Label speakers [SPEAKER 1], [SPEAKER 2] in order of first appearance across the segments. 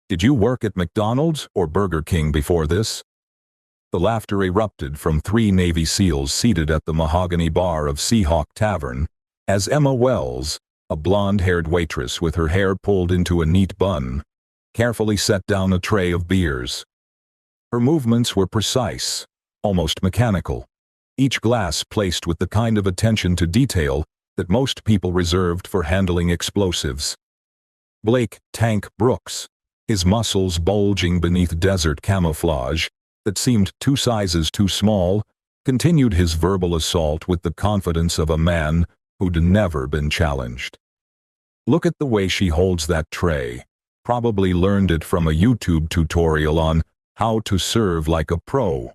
[SPEAKER 1] Did you work at McDonald's or Burger King before this?" The laughter erupted from 3 Navy SEALs seated at the mahogany bar of Seahawk Tavern, as Emma Wells, a blonde-haired waitress with her hair pulled into a neat bun, carefully set down a tray of beers. Her movements were precise, almost mechanical, each glass placed with the kind of attention to detail that most people reserved for handling explosives. Blake "Tank" Brooks, his muscles bulging beneath desert camouflage that seemed 2 sizes too small, continued his verbal assault with the confidence of a man who'd never been challenged. "Look at the way she holds that tray. Probably learned it from a YouTube tutorial on how to serve like a pro."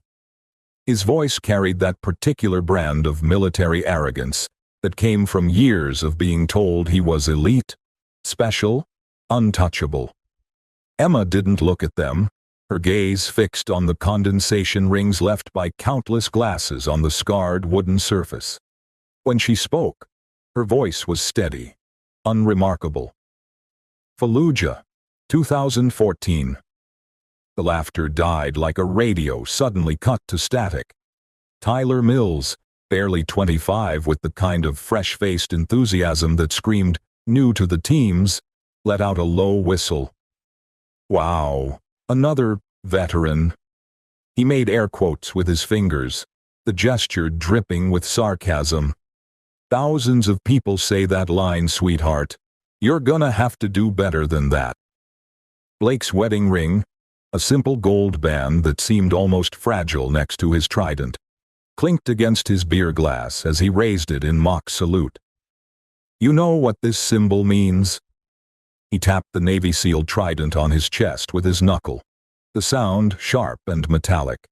[SPEAKER 1] His voice carried that particular brand of military arrogance that came from years of being told he was elite, special, untouchable. Emma didn't look at them, her gaze fixed on the condensation rings left by countless glasses on the scarred wooden surface. When she spoke, her voice was steady, unremarkable. "Fallujah, 2014. The laughter died like a radio suddenly cut to static. Tyler Mills, barely 25 with the kind of fresh-faced enthusiasm that screamed, "new to the teams," let out a low whistle. "Wow, another veteran." He made air quotes with his fingers, the gesture dripping with sarcasm. "Thousands of people say that line, sweetheart. You're gonna have to do better than that." Blake's wedding ring, a simple gold band that seemed almost fragile next to his trident, clinked against his beer glass as he raised it in mock salute. "You know what this symbol means?" He tapped the Navy SEAL trident on his chest with his knuckle, the sound sharp and metallic.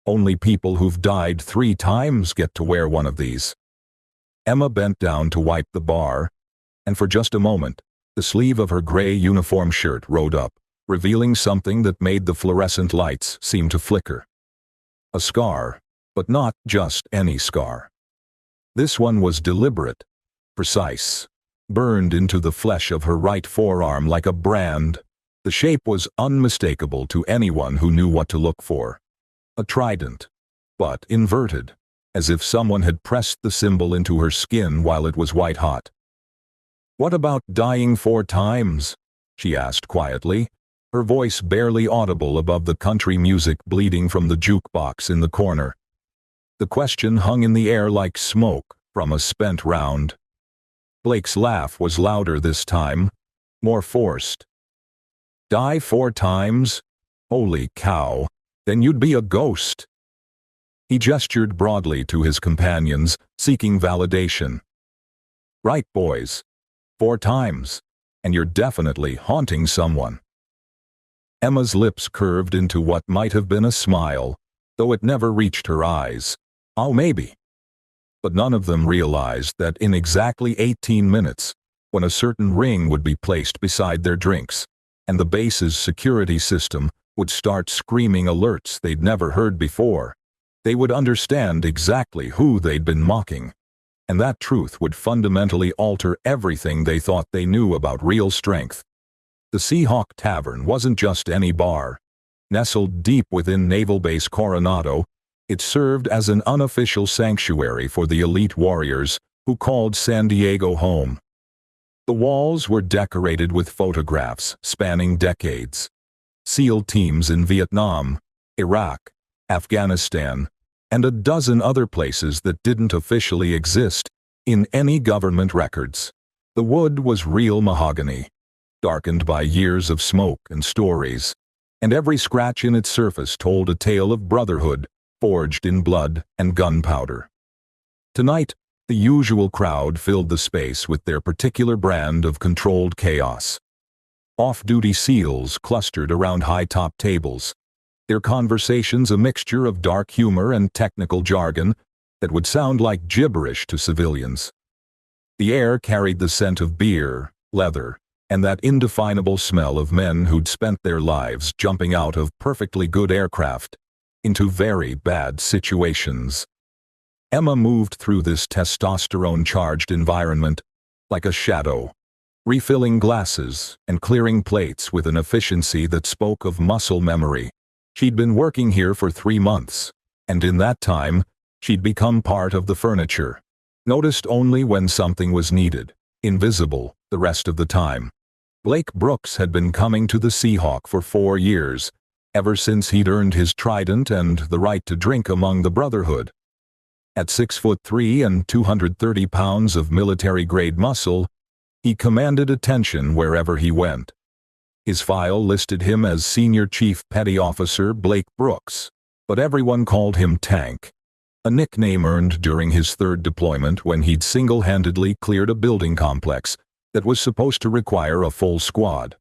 [SPEAKER 1] "Only people who've died 3 times get to wear one of these." Emma bent down to wipe the bar, and for just a moment, the sleeve of her gray uniform shirt rode up, revealing something that made the fluorescent lights seem to flicker. A scar, but not just any scar. This one was deliberate, precise, burned into the flesh of her right forearm like a brand. The shape was unmistakable to anyone who knew what to look for. A trident, but inverted, as if someone had pressed the symbol into her skin while it was white-hot. "What about dying 4 times?" she asked quietly, her voice barely audible above the country music bleeding from the jukebox in the corner. The question hung in the air like smoke from a spent round. Blake's laugh was louder this time, more forced. "Die 4 times? Holy cow, then you'd be a ghost." He gestured broadly to his companions, seeking validation. "Right, boys. 4 times, and you're definitely haunting someone." Emma's lips curved into what might have been a smile, though it never reached her eyes. "Oh, maybe." But none of them realized that in exactly 18 minutes, when a certain ring would be placed beside their drinks, and the base's security system would start screaming alerts they'd never heard before, they would understand exactly who they'd been mocking, and that truth would fundamentally alter everything they thought they knew about real strength. The Seahawk Tavern wasn't just any bar. Nestled deep within Naval Base Coronado, it served as an unofficial sanctuary for the elite warriors who called San Diego home. The walls were decorated with photographs spanning decades. SEAL teams in Vietnam, Iraq, Afghanistan, and a dozen other places that didn't officially exist in any government records. The wood was real mahogany, darkened by years of smoke and stories, and every scratch in its surface told a tale of brotherhood forged in blood and gunpowder. Tonight, the usual crowd filled the space with their particular brand of controlled chaos. Off-duty SEALs clustered around high-top tables, their conversations a mixture of dark humor and technical jargon that would sound like gibberish to civilians. The air carried the scent of beer, leather, and that indefinable smell of men who'd spent their lives jumping out of perfectly good aircraft into very bad situations. Emma moved through this testosterone-charged environment like a shadow, refilling glasses and clearing plates with an efficiency that spoke of muscle memory. She'd been working here for 3 months, and in that time, she'd become part of the furniture, noticed only when something was needed, invisible the rest of the time. Blake Brooks had been coming to the Seahawk for 4 years, ever since he'd earned his Trident and the right to drink among the Brotherhood. At 6'3" and 230 pounds of military-grade muscle, he commanded attention wherever he went. His file listed him as Senior Chief Petty Officer Blake Brooks, but everyone called him Tank, a nickname earned during his 3rd deployment when he'd single-handedly cleared a building complex that was supposed to require a full squad.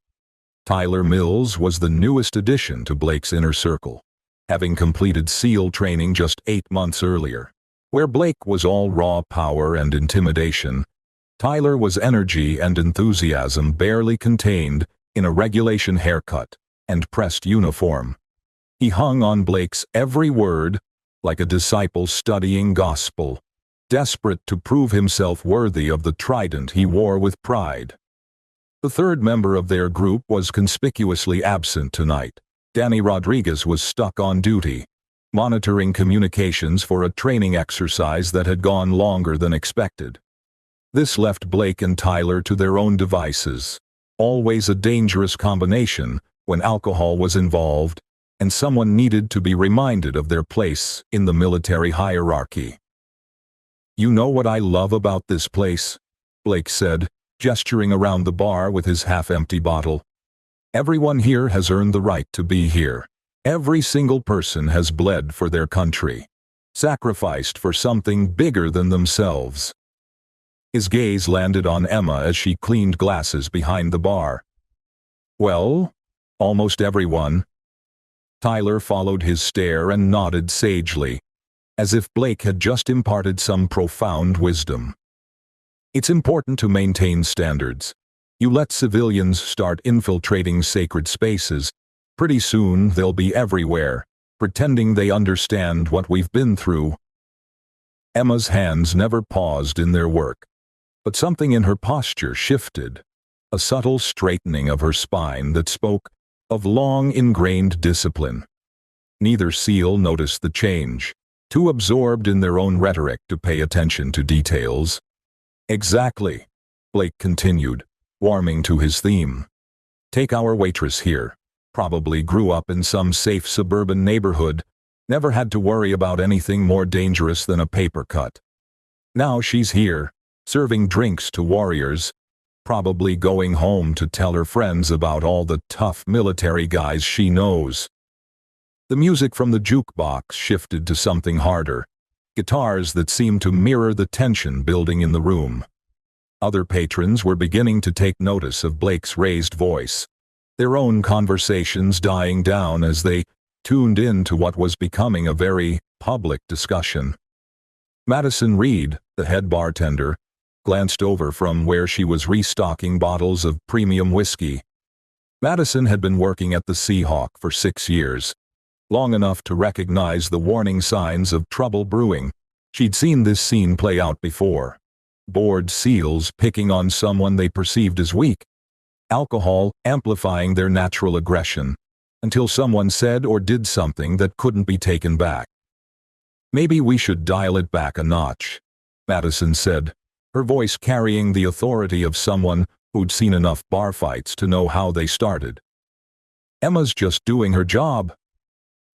[SPEAKER 1] Tyler Mills was the newest addition to Blake's inner circle, having completed SEAL training just 8 months earlier. Where Blake was all raw power and intimidation, Tyler was energy and enthusiasm barely contained in a regulation haircut and pressed uniform. He hung on Blake's every word like a disciple studying gospel, desperate to prove himself worthy of the trident he wore with pride. The 3rd member of their group was conspicuously absent tonight. Danny Rodriguez was stuck on duty, monitoring communications for a training exercise that had gone longer than expected. This left Blake and Tyler to their own devices, always a dangerous combination when alcohol was involved and someone needed to be reminded of their place in the military hierarchy. "You know what I love about this place?" Blake said, gesturing around the bar with his half-empty bottle. "Everyone here has earned the right to be here. Every single person has bled for their country, sacrificed for something bigger than themselves." His gaze landed on Emma as she cleaned glasses behind the bar. "Well, almost everyone." Tyler followed his stare and nodded sagely, as if Blake had just imparted some profound wisdom. "It's important to maintain standards. You let civilians start infiltrating sacred spaces, pretty soon they'll be everywhere, pretending they understand what we've been through." Emma's hands never paused in their work, but something in her posture shifted, a subtle straightening of her spine that spoke of long-ingrained discipline. Neither SEAL noticed the change, too absorbed in their own rhetoric to pay attention to details. "Exactly," Blake continued, warming to his theme. "Take our waitress here. Probably grew up in some safe suburban neighborhood, never had to worry about anything more dangerous than a paper cut. Now she's here, serving drinks to warriors, probably going home to tell her friends about all the tough military guys she knows." The music from the jukebox shifted to something harder, guitars that seemed to mirror the tension building in the room. Other patrons were beginning to take notice of Blake's raised voice, their own conversations dying down as they tuned in to what was becoming a very public discussion. Madison Reed, the head bartender, glanced over from where she was restocking bottles of premium whiskey. Madison had been working at the Seahawk for 6 years, long enough to recognize the warning signs of trouble brewing. She'd seen this scene play out before. Bored SEALs picking on someone they perceived as weak, alcohol amplifying their natural aggression, until someone said or did something that couldn't be taken back. "Maybe we should dial it back a notch," Madison said, her voice carrying the authority of someone who'd seen enough bar fights to know how they started. "Emma's just doing her job."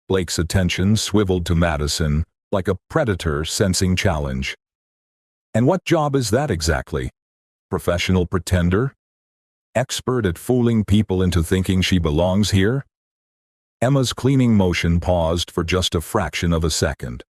[SPEAKER 1] Blake's attention swiveled to Madison like a predator sensing challenge. "And what job is that exactly? Professional pretender? Expert at fooling people into thinking she belongs here?" Emma's cleaning motion paused for just a fraction of a second,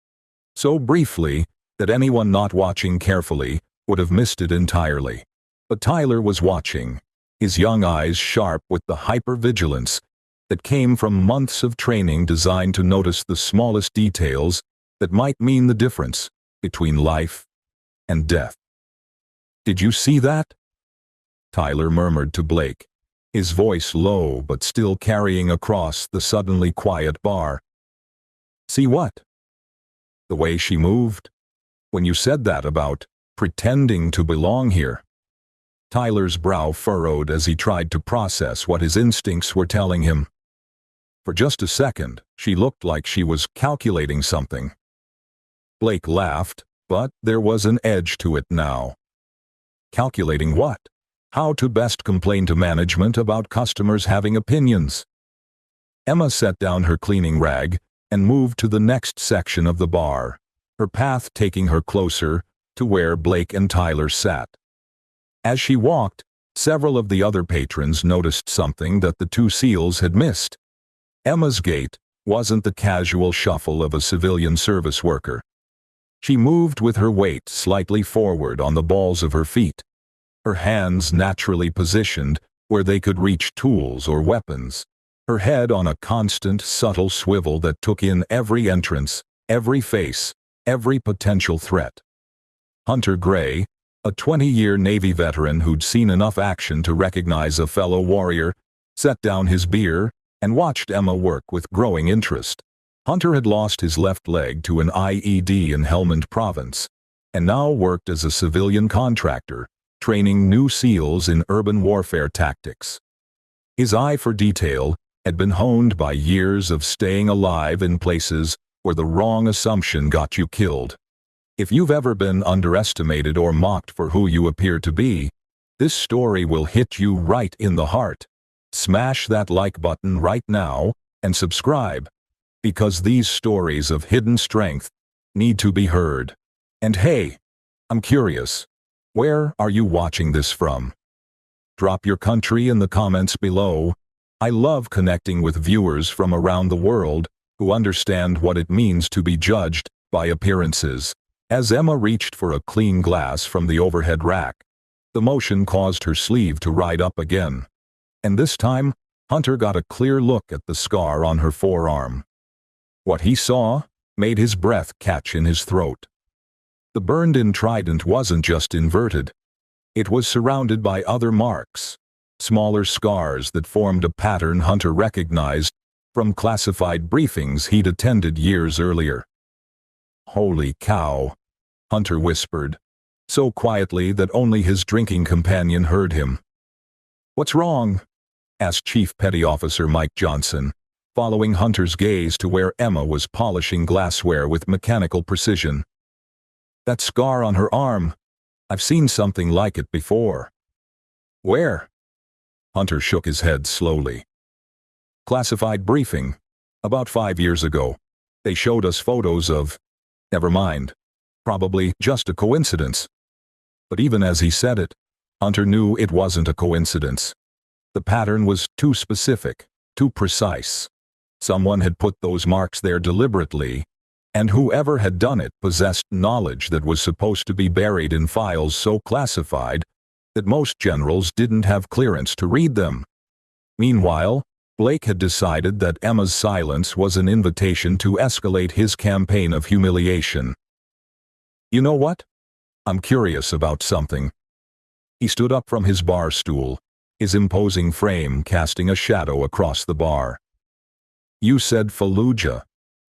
[SPEAKER 1] so briefly that anyone not watching carefully would have missed it entirely. But Tyler was watching, his young eyes sharp with the hypervigilance that came from months of training designed to notice the smallest details that might mean the difference between life and death. "Did you see that?" Tyler murmured to Blake, his voice low but still carrying across the suddenly quiet bar. "See what?" "The way she moved. When you said that about pretending to belong here." Tyler's brow furrowed as he tried to process what his instincts were telling him. For just a second, she looked like she was calculating something. Blake laughed, but there was an edge to it now. Calculating what? How to best complain to management about customers having opinions. Emma set down her cleaning rag and moved to the next section of the bar, her path taking her closer to where Blake and Tyler sat. As she walked, several of the other patrons noticed something that the two SEALs had missed. Emma's gait wasn't the casual shuffle of a civilian service worker. She moved with her weight slightly forward on the balls of her feet, her hands naturally positioned where they could reach tools or weapons, her head on a constant, subtle swivel that took in every entrance, every face, every potential threat. Hunter Gray, a 20-year Navy veteran who'd seen enough action to recognize a fellow warrior, set down his beer and watched Emma work with growing interest. Hunter had lost his left leg to an IED in Helmand Province, and now worked as a civilian contractor, training new SEALs in urban warfare tactics. His eye for detail had been honed by years of staying alive in places where the wrong assumption got you killed. If you've ever been underestimated or mocked for who you appear to be, this story will hit you right in the heart. Smash that like button right now and subscribe, because these stories of hidden strength need to be heard. And hey, I'm curious, where are you watching this from? Drop your country in the comments below. I love connecting with viewers from around the world who understand what it means to be judged by appearances. As Emma reached for a clean glass from the overhead rack, the motion caused her sleeve to ride up again. And this time, Hunter got a clear look at the scar on her forearm. What he saw made his breath catch in his throat. The burned-in trident wasn't just inverted. It was surrounded by other marks, smaller scars that formed a pattern Hunter recognized from classified briefings he'd attended years earlier. "Holy cow," Hunter whispered, so quietly that only his drinking companion heard him. "What's wrong?" asked Chief Petty Officer Mike Johnson, following Hunter's gaze to where Emma was polishing glassware with mechanical precision. "That scar on her arm. I've seen something like it before." "Where?" Hunter shook his head slowly. "Classified briefing. About 5 years ago. They showed us photos of... Never mind. Probably just a coincidence." But even as he said it, Hunter knew it wasn't a coincidence. The pattern was too specific, too precise. Someone had put those marks there deliberately, and whoever had done it possessed knowledge that was supposed to be buried in files so classified that most generals didn't have clearance to read them. Meanwhile, Blake had decided that Emma's silence was an invitation to escalate his campaign of humiliation. "You know what? I'm curious about something." He stood up from his bar stool, his imposing frame casting a shadow across the bar. "You said Fallujah,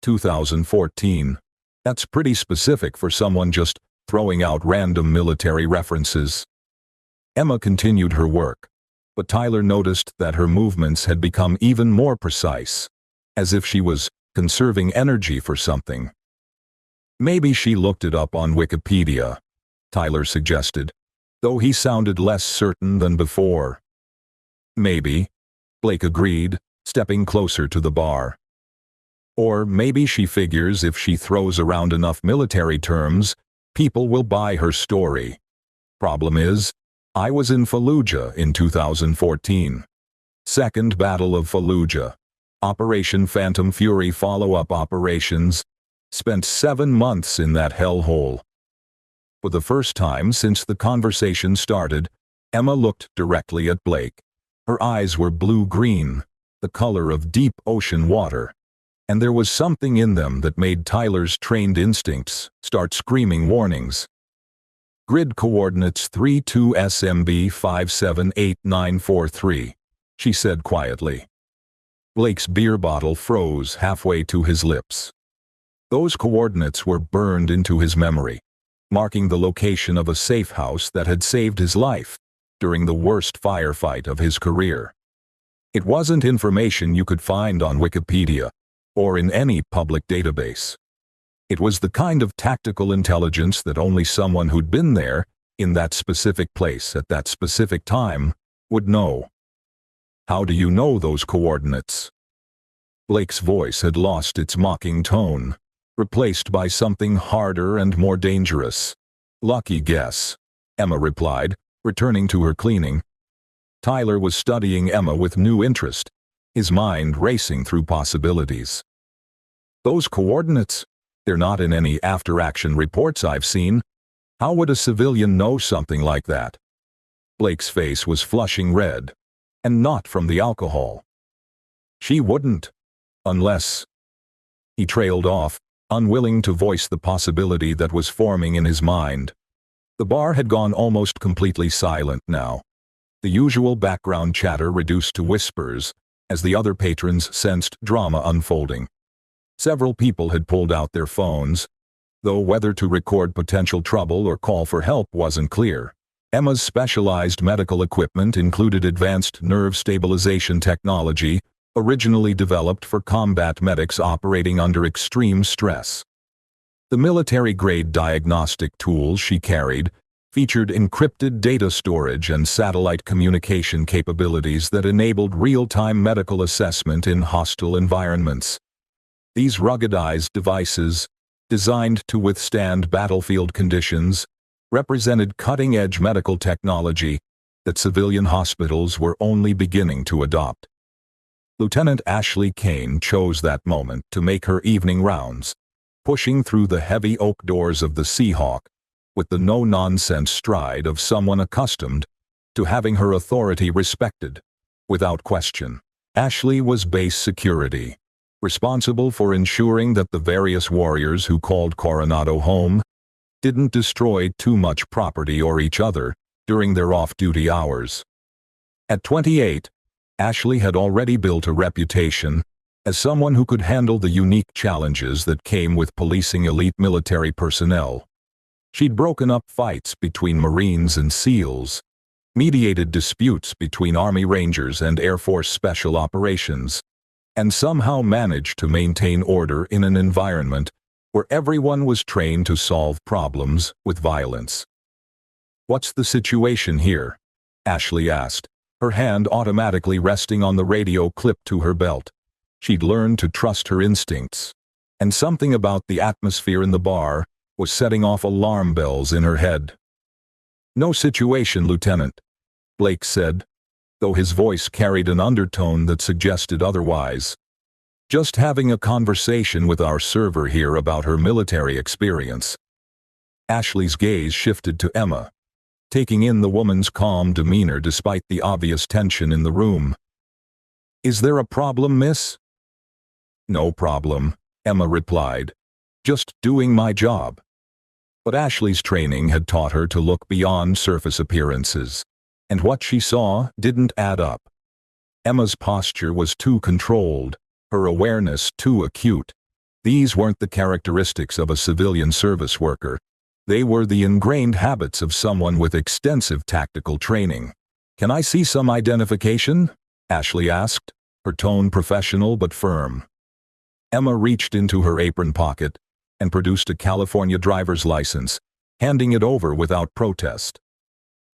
[SPEAKER 1] 2014. That's pretty specific for someone just throwing out random military references." Emma continued her work, but Tyler noticed that her movements had become even more precise, as if she was conserving energy for something. "Maybe she looked it up on Wikipedia," Tyler suggested, though he sounded less certain than before. "Maybe," Blake agreed, stepping closer to the bar. "Or maybe she figures if she throws around enough military terms, people will buy her story. Problem is, I was in Fallujah in 2014. Second Battle of Fallujah. Operation Phantom Fury follow-up operations. Spent 7 months in that hellhole." For the first time since the conversation started, Emma looked directly at Blake. Her eyes were blue-green, the color of deep ocean water, and there was something in them that made Tyler's trained instincts start screaming warnings. "Grid coordinates 32 SMB 578943, she said quietly. Blake's beer bottle froze halfway to his lips. Those coordinates were burned into his memory, marking the location of a safe house that had saved his life, during the worst firefight of his career. It wasn't information you could find on Wikipedia or in any public database. It was the kind of tactical intelligence that only someone who'd been there, in that specific place at that specific time, would know. How do you know those coordinates? Blake's voice had lost its mocking tone, replaced by something harder and more dangerous. Lucky guess, Emma replied, returning to her cleaning. Tyler was studying Emma with new interest, his mind racing through possibilities. Those coordinates? They're not in any after-action reports I've seen. How would a civilian know something like that? Blake's face was flushing red, and not from the alcohol. She wouldn't, unless... He trailed off, unwilling to voice the possibility that was forming in his mind. The bar had gone almost completely silent now, the usual background chatter reduced to whispers as the other patrons sensed drama unfolding. Several people had pulled out their phones, though whether to record potential trouble or call for help wasn't clear. Emma's specialized medical equipment included advanced nerve stabilization technology, originally developed for combat medics operating under extreme stress. The military-grade diagnostic tools she carried featured encrypted data storage and satellite communication capabilities that enabled real-time medical assessment in hostile environments. These ruggedized devices, designed to withstand battlefield conditions, represented cutting-edge medical technology that civilian hospitals were only beginning to adopt. Lieutenant Ashley Kane chose that moment to make her evening rounds, pushing through the heavy oak doors of the Seahawk with the no-nonsense stride of someone accustomed to having her authority respected. Without question, Ashley was base security, responsible for ensuring that the various warriors who called Coronado home didn't destroy too much property or each other during their off-duty hours. At 28, Ashley had already built a reputation as someone who could handle the unique challenges that came with policing elite military personnel. She'd broken up fights between Marines and SEALs, mediated disputes between Army Rangers and Air Force Special Operations, and somehow managed to maintain order in an environment where everyone was trained to solve problems with violence. "What's the situation here?" Ashley asked, her hand automatically resting on the radio clipped to her belt. She'd learned to trust her instincts, and something about the atmosphere in the bar was setting off alarm bells in her head. "No situation, Lieutenant," Blake said, though his voice carried an undertone that suggested otherwise. "Just having a conversation with our server here about her military experience." Ashley's gaze shifted to Emma, taking in the woman's calm demeanor despite the obvious tension in the room. "Is there a problem, miss?" "No problem," Emma replied. "Just doing my job." But Ashley's training had taught her to look beyond surface appearances, and what she saw didn't add up. Emma's posture was too controlled, her awareness too acute. These weren't the characteristics of a civilian service worker. They were the ingrained habits of someone with extensive tactical training. "Can I see some identification?" Ashley asked, her tone professional but firm. Emma reached into her apron pocket and produced a California driver's license, handing it over without protest.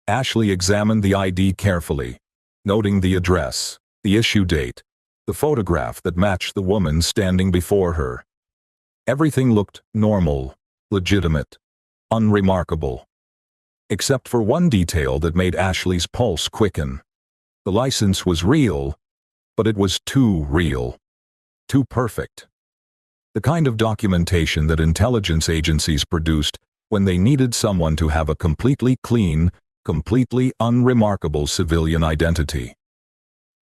[SPEAKER 1] Ashley examined the ID carefully, noting the address, the issue date, the photograph that matched the woman standing before her. Everything looked normal, legitimate, unremarkable. Except for one detail that made Ashley's pulse quicken. The license was real, but it was too real. Too perfect. The kind of documentation that intelligence agencies produced when they needed someone to have a completely clean, completely unremarkable civilian identity.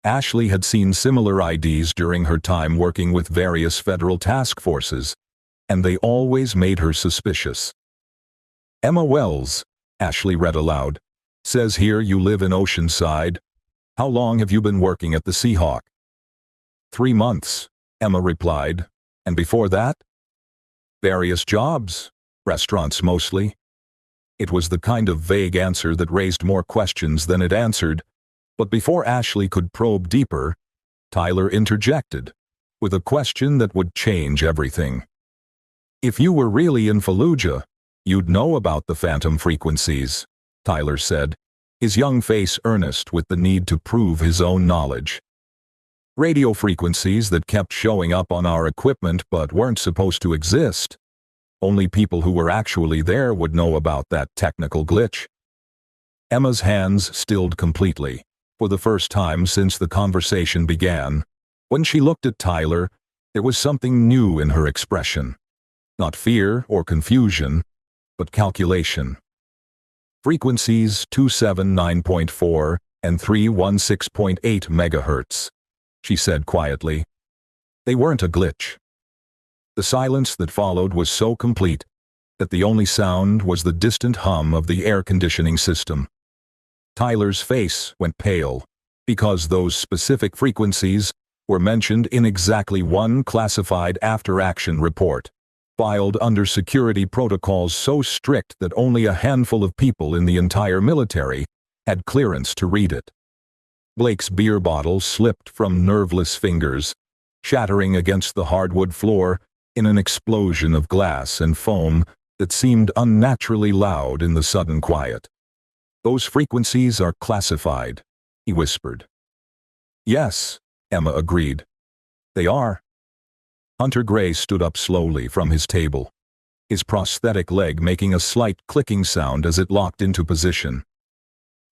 [SPEAKER 1] Ashley had seen similar IDs during her time working with various federal task forces, and they always made her suspicious. "Emma Wells," Ashley read aloud, "says here you live in Oceanside. How long have you been working at the Seahawk?" 3 months, Emma replied. "And before that?" "Various jobs, restaurants mostly." It was the kind of vague answer that raised more questions than it answered, but before Ashley could probe deeper, Tyler interjected, with a question that would change everything. "If you were really in Fallujah, you'd know about the phantom frequencies," Tyler said, his young face earnest with the need to prove his own knowledge. "Radio frequencies that kept showing up on our equipment but weren't supposed to exist. Only people who were actually there would know about that technical glitch." Emma's hands stilled completely, for the first time since the conversation began. When she looked at Tyler, there was something new in her expression. Not fear or confusion, but calculation. "Frequencies 279.4 and 316.8 megahertz," she said quietly. "They weren't a glitch." The silence that followed was so complete that the only sound was the distant hum of the air conditioning system. Tyler's face went pale, because those specific frequencies were mentioned in exactly one classified after-action report, filed under security protocols so strict that only a handful of people in the entire military had clearance to read it. Blake's beer bottle slipped from nerveless fingers, shattering against the hardwood floor in an explosion of glass and foam that seemed unnaturally loud in the sudden quiet. "Those frequencies are classified," he whispered. "Yes," Emma agreed. "They are." Hunter Gray stood up slowly from his table, his prosthetic leg making a slight clicking sound as it locked into position.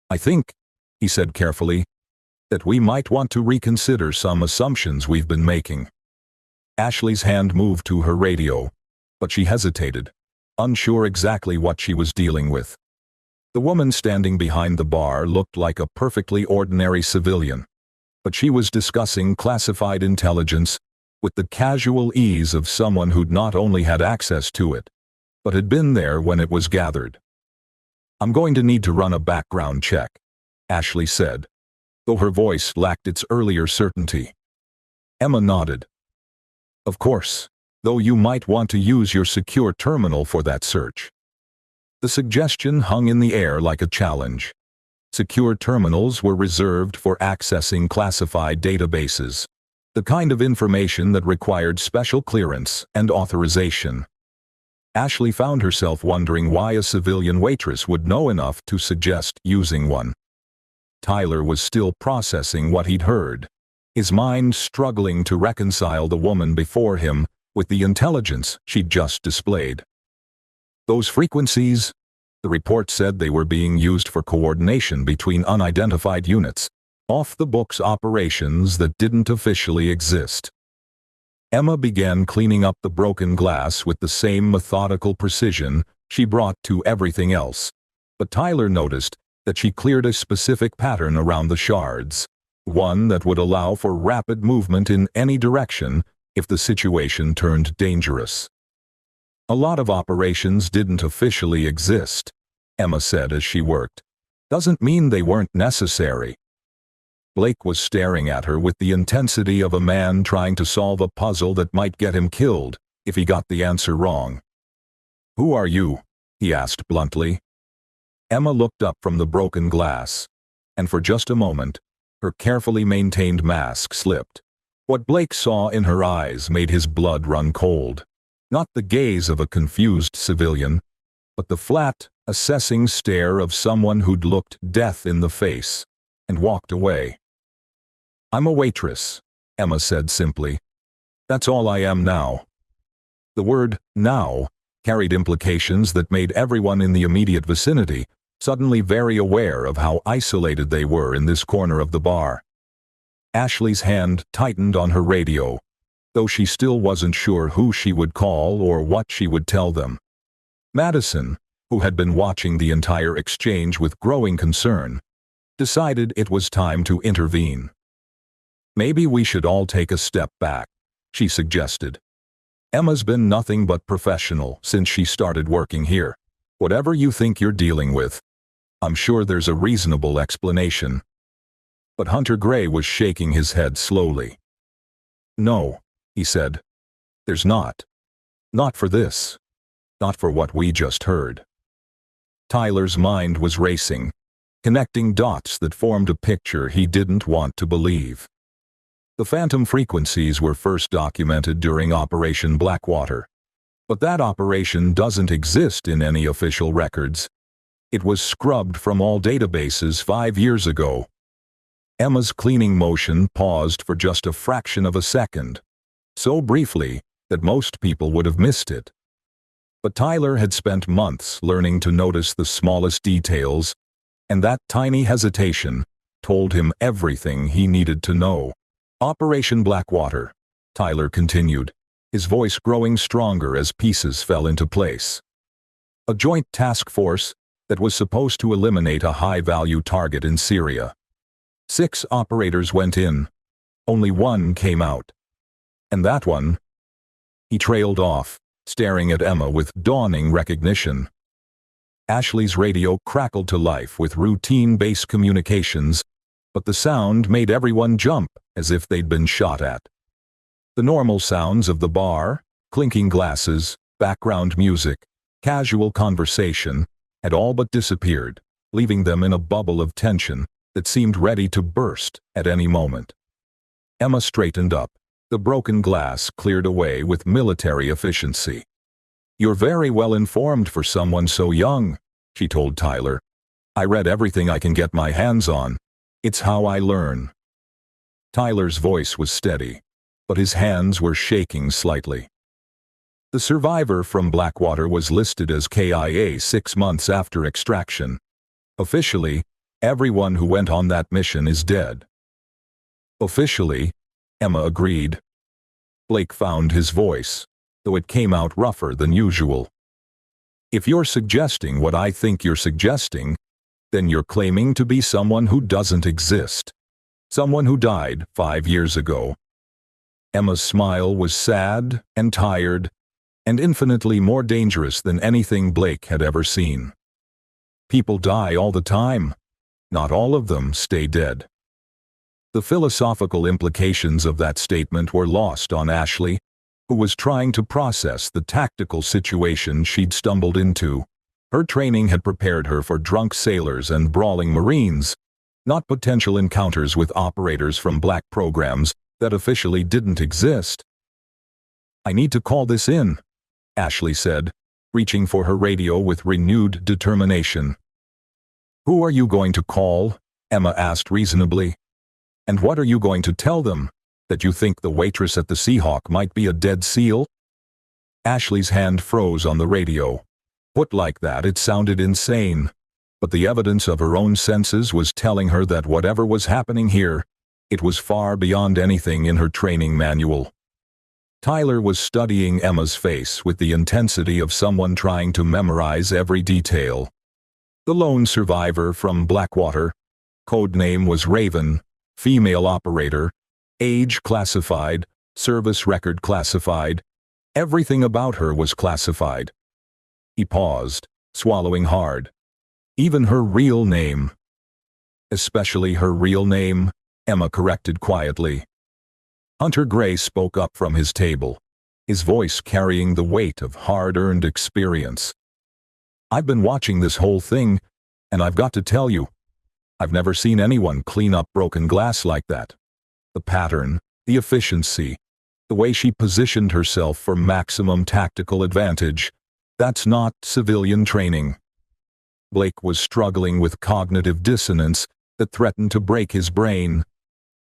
[SPEAKER 1] "I think," he said carefully, "that we might want to reconsider some assumptions we've been making." Ashley's hand moved to her radio, but she hesitated, unsure exactly what she was dealing with. The woman standing behind the bar looked like a perfectly ordinary civilian, but she was discussing classified intelligence with the casual ease of someone who'd not only had access to it, but had been there when it was gathered. "I'm going to need to run a background check," Ashley said, though her voice lacked its earlier certainty. Emma nodded. "Of course, though you might want to use your secure terminal for that search." The suggestion hung in the air like a challenge. Secure terminals were reserved for accessing classified databases, the kind of information that required special clearance and authorization. Ashley found herself wondering why a civilian waitress would know enough to suggest using one. Tyler was still processing what he'd heard, his mind struggling to reconcile the woman before him with the intelligence she'd just displayed. "Those frequencies," the report said, they were being used for coordination between unidentified units, off-the-books operations that didn't officially exist. Emma began cleaning up the broken glass with the same methodical precision she brought to everything else, but Tyler noticed that she cleared a specific pattern around the shards, one that would allow for rapid movement in any direction if the situation turned dangerous. "A lot of operations didn't officially exist," Emma said as she worked. "Doesn't mean they weren't necessary." Blake was staring at her with the intensity of a man trying to solve a puzzle that might get him killed if he got the answer wrong. "Who are you?" he asked bluntly. Emma looked up from the broken glass, and for just a moment, her carefully maintained mask slipped. What Blake saw in her eyes made his blood run cold. Not the gaze of a confused civilian, but the flat, assessing stare of someone who'd looked death in the face and walked away. "I'm a waitress," Emma said simply. "That's all I am now." The word "now" carried implications that made everyone in the immediate vicinity suddenly very aware of how isolated they were in this corner of the bar. Ashley's hand tightened on her radio, though she still wasn't sure who she would call or what she would tell them. Madison, who had been watching the entire exchange with growing concern, decided it was time to intervene. "Maybe we should all take a step back," she suggested. "Emma's been nothing but professional since she started working here. Whatever you think you're dealing with, I'm sure there's a reasonable explanation." But Hunter Gray was shaking his head slowly. "No," he said. "There's not. Not for this. Not for what we just heard." Tyler's mind was racing, connecting dots that formed a picture he didn't want to believe. The phantom frequencies were first documented during Operation Blackwater, but that operation doesn't exist in any official records. It was scrubbed from all databases 5 years ago. Emma's cleaning motion paused for just a fraction of a second, so briefly that most people would have missed it. But Tyler had spent months learning to notice the smallest details, and that tiny hesitation told him everything he needed to know. Operation Blackwater, Tyler continued, his voice growing stronger as pieces fell into place. A joint task force that was supposed to eliminate a high-value target in Syria. 6 operators went in. Only 1 came out. And that one... He trailed off, staring at Emma with dawning recognition. Ashley's radio crackled to life with routine base communications, but the sound made everyone jump as if they'd been shot at. The normal sounds of the bar, clinking glasses, background music, casual conversation, had all but disappeared, leaving them in a bubble of tension that seemed ready to burst at any moment. Emma straightened up, the broken glass cleared away with military efficiency. "You're very well informed for someone so young," she told Tyler. "I read everything I can get my hands on. It's how I learn." Tyler's voice was steady, but his hands were shaking slightly. The survivor from Blackwater was listed as KIA 6 months after extraction. Officially, everyone who went on that mission is dead. Officially, Emma agreed. Blake found his voice, though it came out rougher than usual. "If you're suggesting what I think you're suggesting, then you're claiming to be someone who doesn't exist. Someone who died 5 years ago." Emma's smile was sad and tired, and infinitely more dangerous than anything Blake had ever seen. People die all the time. Not all of them stay dead. The philosophical implications of that statement were lost on Ashley, who was trying to process the tactical situation she'd stumbled into. Her training had prepared her for drunk sailors and brawling Marines, not potential encounters with operators from black programs that officially didn't exist. "I need to call this in," Ashley said, reaching for her radio with renewed determination. "Who are you going to call?" Emma asked reasonably. "And what are you going to tell them? That you think the waitress at the Seahawk might be a dead seal?" Ashley's hand froze on the radio. Put like that, it sounded insane, but the evidence of her own senses was telling her that whatever was happening here, it was far beyond anything in her training manual. Tyler was studying Emma's face with the intensity of someone trying to memorize every detail. The lone survivor from Blackwater. Codename was Raven. Female operator. Age classified. Service record classified. Everything about her was classified. He paused, swallowing hard. Even her real name. "Especially her real name," Emma corrected quietly. Hunter Gray spoke up from his table, his voice carrying the weight of hard-earned experience. "I've been watching this whole thing, and I've got to tell you, I've never seen anyone clean up broken glass like that. The pattern, the efficiency, the way she positioned herself for maximum tactical advantage, that's not civilian training." Blake was struggling with cognitive dissonance that threatened to break his brain.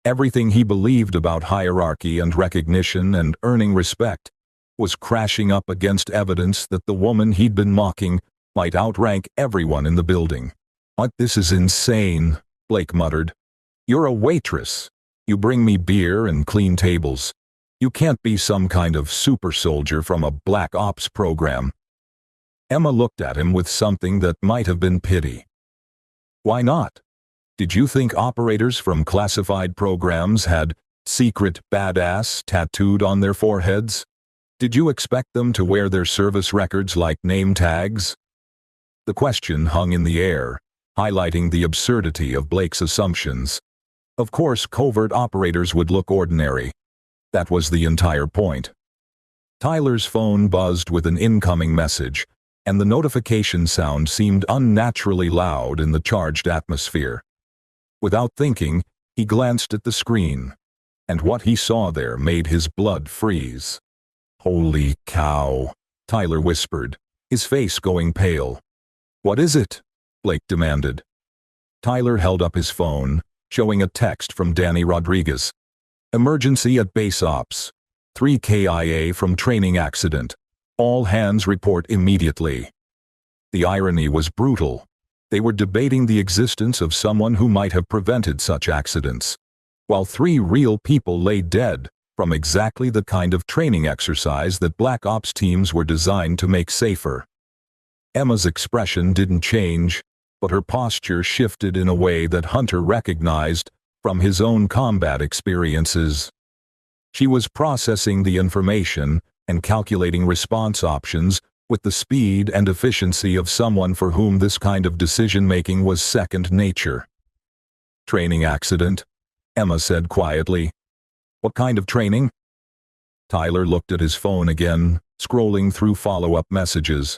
[SPEAKER 1] Everything he believed about hierarchy and recognition and earning respect was crashing up against evidence that the woman he'd been mocking might outrank everyone in the building. "What? This is insane," Blake muttered. "You're a waitress. You bring me beer and clean tables. You can't be some kind of super soldier from a black ops program." Emma looked at him with something that might have been pity. "Why not? Did you think operators from classified programs had secret badass tattooed on their foreheads? Did you expect them to wear their service records like name tags?" The question hung in the air, highlighting the absurdity of Blake's assumptions. Of course, covert operators would look ordinary. That was the entire point. Tyler's phone buzzed with an incoming message, and the notification sound seemed unnaturally loud in the charged atmosphere. Without thinking, he glanced at the screen, and what he saw there made his blood freeze. "Holy cow," Tyler whispered, his face going pale. "What is it?" Blake demanded. Tyler held up his phone, showing a text from Danny Rodriguez. "Emergency at base ops. 3 KIA from training accident. All hands report immediately." The irony was brutal. They were debating the existence of someone who might have prevented such accidents, while 3 real people lay dead from exactly the kind of training exercise that Black Ops teams were designed to make safer. Emma's expression didn't change, but her posture shifted in a way that Hunter recognized from his own combat experiences. She was processing the information and calculating response options with the speed and efficiency of someone for whom this kind of decision-making was second nature. "Training accident," Emma said quietly. "What kind of training?" Tyler looked at his phone again, scrolling through follow-up messages.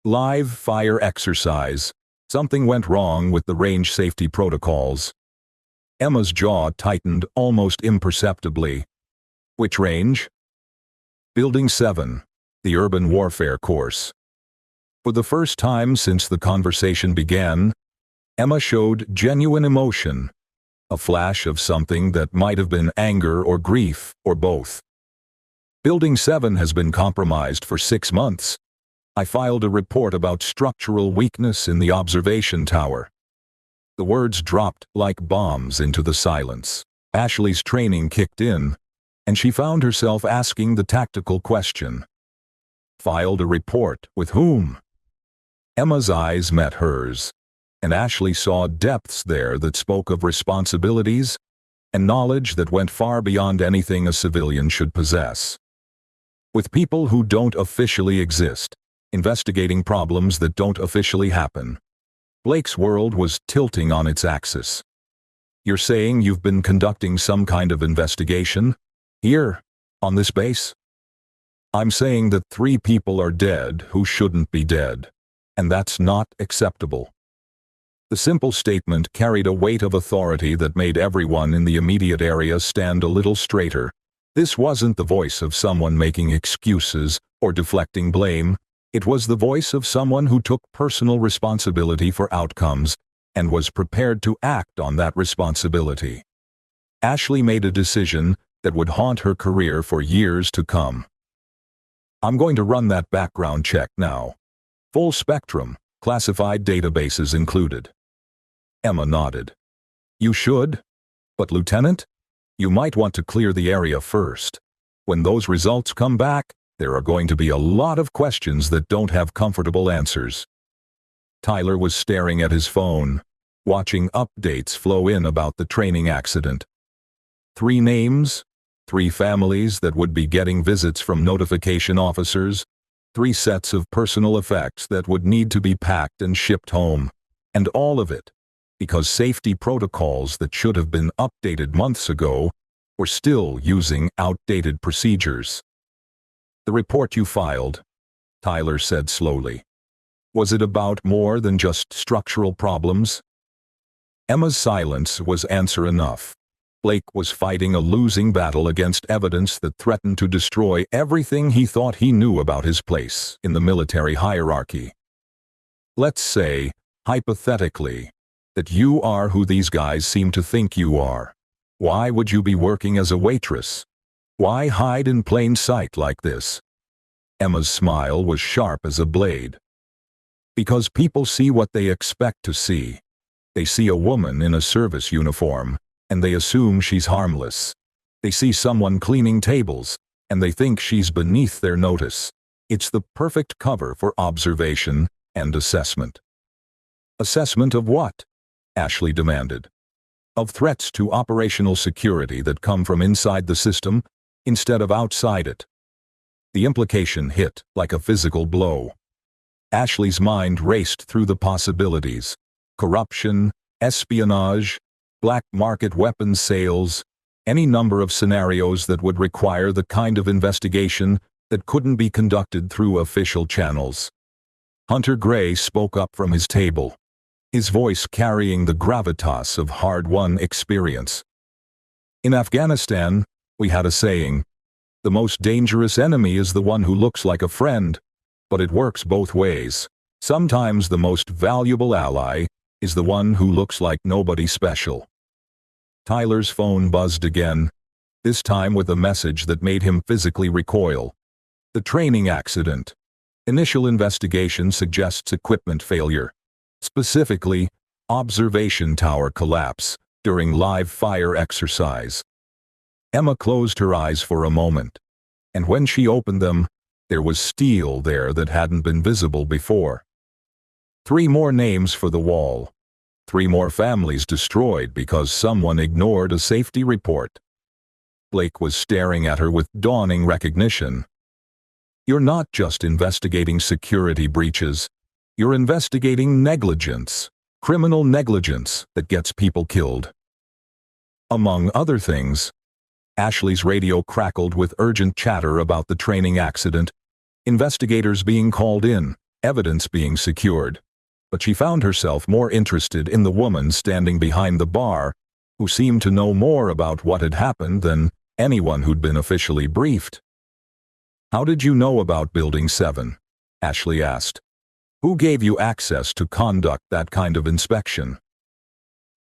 [SPEAKER 1] "Live fire exercise. Something went wrong with the range safety protocols." Emma's jaw tightened almost imperceptibly. "Which range?" "Building 7, the urban warfare course." For the first time since the conversation began, Emma showed genuine emotion, a flash of something that might have been anger or grief, or both. "Building 7 has been compromised for 6 months. I filed a report about structural weakness in the observation tower." The words dropped like bombs into the silence. Ashley's training kicked in, and she found herself asking the tactical question. Filed a report with whom? Emma's eyes met hers, and Ashley saw depths there that spoke of responsibilities and knowledge that went far beyond anything a civilian should possess. With people who don't officially exist, investigating problems that don't officially happen, Blake's world was tilting on its axis. "You're saying you've been conducting some kind of investigation? Here, on this base?" "I'm saying that 3 people are dead who shouldn't be dead, and that's not acceptable." The simple statement carried a weight of authority that made everyone in the immediate area stand a little straighter. This wasn't the voice of someone making excuses or deflecting blame. It was the voice of someone who took personal responsibility for outcomes and was prepared to act on that responsibility. Ashley made a decision that would haunt her career for years to come. "I'm going to run that background check now. Full spectrum, classified databases included." Emma nodded. "You should. But Lieutenant, you might want to clear the area first. When those results come back, there are going to be a lot of questions that don't have comfortable answers." Tyler was staring at his phone, watching updates flow in about the training accident. 3 names, 3 families that would be getting visits from notification officers, 3 sets of personal effects that would need to be packed and shipped home, and all of it because safety protocols that should have been updated months ago were still using outdated procedures. "The report you filed," Tyler said slowly, "was it about more than just structural problems?" Emma's silence was answer enough. Blake was fighting a losing battle against evidence that threatened to destroy everything he thought he knew about his place in the military hierarchy. "Let's say, hypothetically, that you are who these guys seem to think you are. Why would you be working as a waitress? Why hide in plain sight like this?" Emma's smile was sharp as a blade. "Because people see what they expect to see. They see a woman in a service uniform, and they assume she's harmless. They see someone cleaning tables, and they think she's beneath their notice. It's the perfect cover for observation and assessment." "Assessment of what?" Ashley demanded. "Of threats to operational security that come from inside the system instead of outside it." The implication hit like a physical blow. Ashley's mind raced through the possibilities: corruption, espionage, black market weapons sales, any number of scenarios that would require the kind of investigation that couldn't be conducted through official channels. Hunter Gray spoke up from his table, his voice carrying the gravitas of hard-won experience. In Afghanistan, we had a saying, "The most dangerous enemy is the one who looks like a friend," but it works both ways. Sometimes the most valuable ally is the one who looks like nobody special. Tyler's phone buzzed again, this time with a message that made him physically recoil. The training accident. Initial investigation suggests equipment failure. Specifically, observation tower collapse during live fire exercise. Emma closed her eyes for a moment, and when she opened them, there was steel there that hadn't been visible before. 3 more names for the wall. 3 more families destroyed because someone ignored a safety report. Blake was staring at her with dawning recognition. You're not just investigating security breaches. You're investigating negligence, criminal negligence that gets people killed. Among other things, Ashley's radio crackled with urgent chatter about the training accident, investigators being called in, evidence being secured. But she found herself more interested in the woman standing behind the bar, who seemed to know more about what had happened than anyone who'd been officially briefed. "How did you know about Building 7? Ashley asked. "Who gave you access to conduct that kind of inspection?"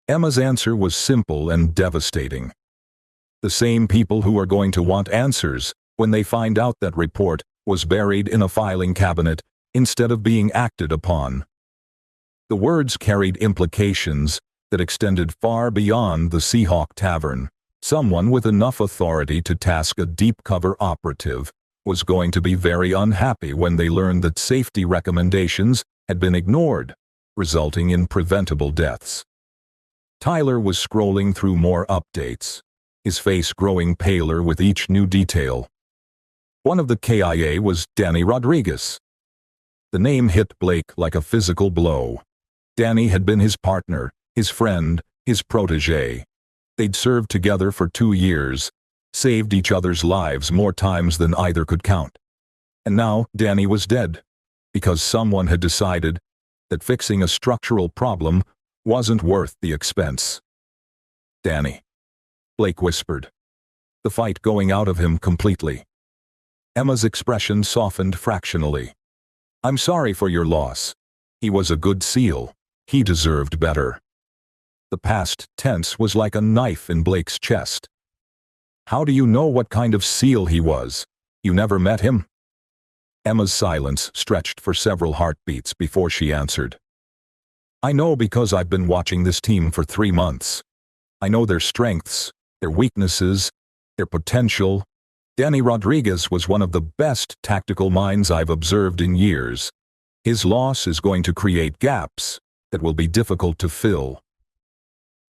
[SPEAKER 1] Emma's answer was simple and devastating. The same people who are going to want answers when they find out that report was buried in a filing cabinet instead of being acted upon. The words carried implications that extended far beyond the Seahawk Tavern. Someone with enough authority to task a deep-cover operative was going to be very unhappy when they learned that safety recommendations had been ignored, resulting in preventable deaths. Tyler was scrolling through more updates, his face growing paler with each new detail. One of the KIA was Danny Rodriguez. The name hit Blake like a physical blow. Danny had been his partner, his friend, his protégé. They'd served together for 2 years, saved each other's lives more times than either could count. And now Danny was dead, because someone had decided that fixing a structural problem wasn't worth the expense. "Danny," Blake whispered, the fight going out of him completely. Emma's expression softened fractionally. "I'm sorry for your loss. He was a good SEAL. He deserved better." The past tense was like a knife in Blake's chest. "How do you know what kind of SEAL he was? You never met him?" Emma's silence stretched for several heartbeats before she answered. "I know because I've been watching this team for 3 months. I know their strengths, their weaknesses, their potential. Danny Rodriguez was one of the best tactical minds I've observed in years. His loss is going to create gaps that will be difficult to fill."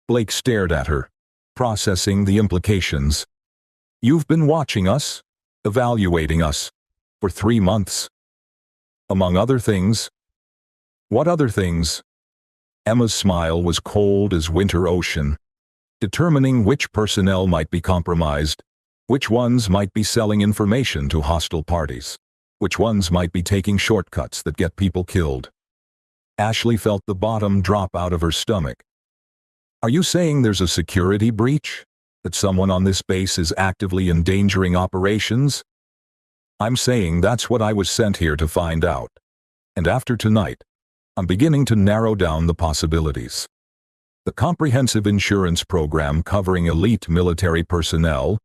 [SPEAKER 1] Blake stared at her, processing the implications. "You've been watching us, evaluating us, for 3 months. Among other things." "What other things?" Emma's smile was cold as winter ocean. "Determining which personnel might be compromised, which ones might be selling information to hostile parties, which ones might be taking shortcuts that get people killed." Ashley felt the bottom drop out of her stomach. "Are you saying there's a security breach? That someone on this base is actively endangering operations?" "I'm saying that's what I was sent here to find out. And after tonight, I'm beginning to narrow down the possibilities. The comprehensive insurance program covering elite military personnel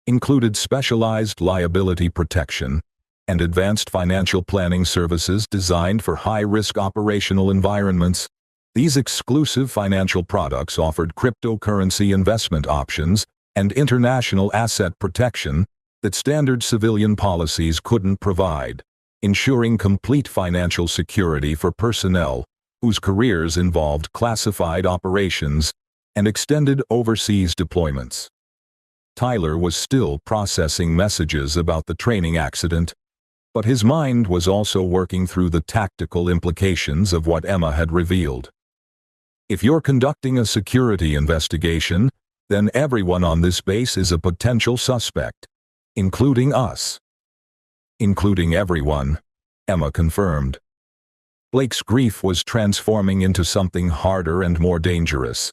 [SPEAKER 1] included specialized liability protection and advanced financial planning services designed for high-risk operational environments. These exclusive financial products offered cryptocurrency investment options and international asset protection that standard civilian policies couldn't provide, ensuring complete financial security for personnel whose careers involved classified operations and extended overseas deployments." Tyler was still processing messages about the training accident, but his mind was also working through the tactical implications of what Emma had revealed. "If you're conducting a security investigation, then everyone on this base is a potential suspect, including us." "Including everyone," Emma confirmed. Blake's grief was transforming into something harder and more dangerous.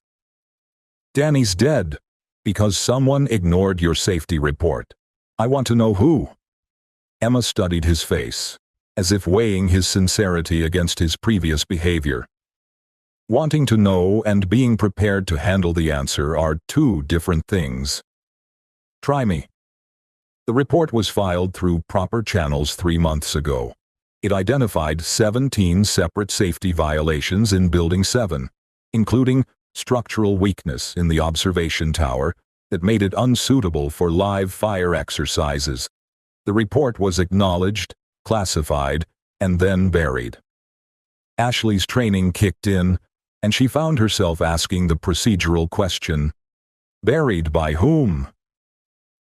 [SPEAKER 1] "Danny's dead because someone ignored your safety report. I want to know who." Emma studied his face, as if weighing his sincerity against his previous behavior. Wanting to know and being prepared to handle the answer are two different things. "Try me." The report was filed through proper channels 3 months ago. It identified 17 separate safety violations in Building 7, including structural weakness in the observation tower that made it unsuitable for live fire exercises. The report was acknowledged, classified, and then buried. Ashley's training kicked in, and she found herself asking the procedural question, buried by whom?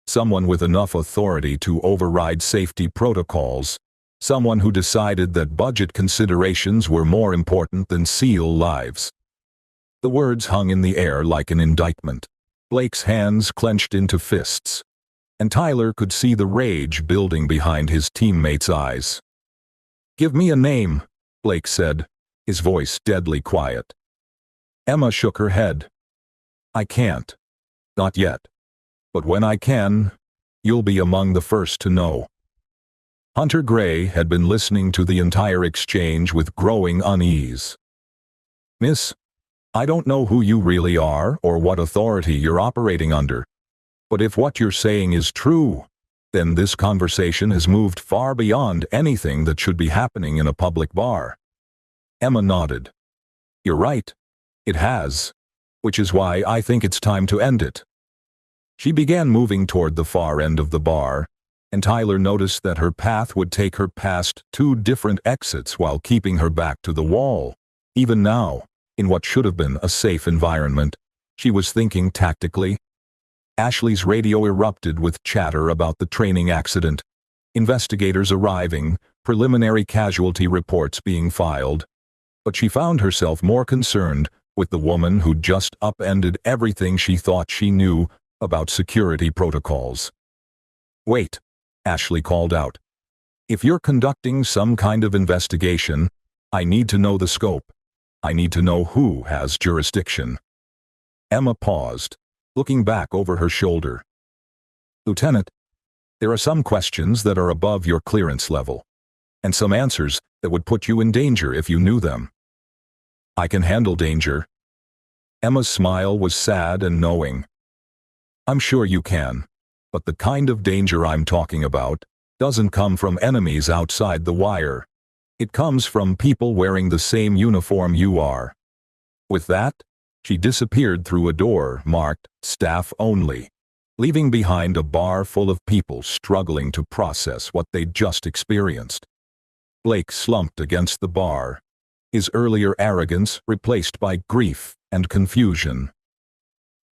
[SPEAKER 1] Someone with enough authority to override safety protocols. Someone who decided that budget considerations were more important than SEAL lives. The words hung in the air like an indictment. Blake's hands clenched into fists, and Tyler could see the rage building behind his teammates' eyes. "Give me a name," Blake said, his voice deadly quiet. Emma shook her head. "I can't. Not yet. But when I can, you'll be among the first to know." Hunter Gray had been listening to the entire exchange with growing unease. "Miss, I don't know who you really are or what authority you're operating under. But if what you're saying is true, then this conversation has moved far beyond anything that should be happening in a public bar." Emma nodded. "You're right. It has. Which is why I think it's time to end it." She began moving toward the far end of the bar, and Tyler noticed that her path would take her past 2 different exits while keeping her back to the wall. Even now, in what should have been a safe environment, she was thinking tactically. Ashley's radio erupted with chatter about the training accident, investigators arriving, preliminary casualty reports being filed. But she found herself more concerned with the woman who'd just upended everything she thought she knew about security protocols. "Wait," Ashley called out. "If you're conducting some kind of investigation, I need to know the scope. I need to know who has jurisdiction." Emma paused, looking back over her shoulder. "Lieutenant, there are some questions that are above your clearance level, and some answers that would put you in danger if you knew them." "I can handle danger." Emma's smile was sad and knowing. "I'm sure you can, but the kind of danger I'm talking about doesn't come from enemies outside the wire. It comes from people wearing the same uniform you are." With that, she disappeared through a door marked "Staff Only," leaving behind a bar full of people struggling to process what they'd just experienced. Blake slumped against the bar, his earlier arrogance replaced by grief and confusion.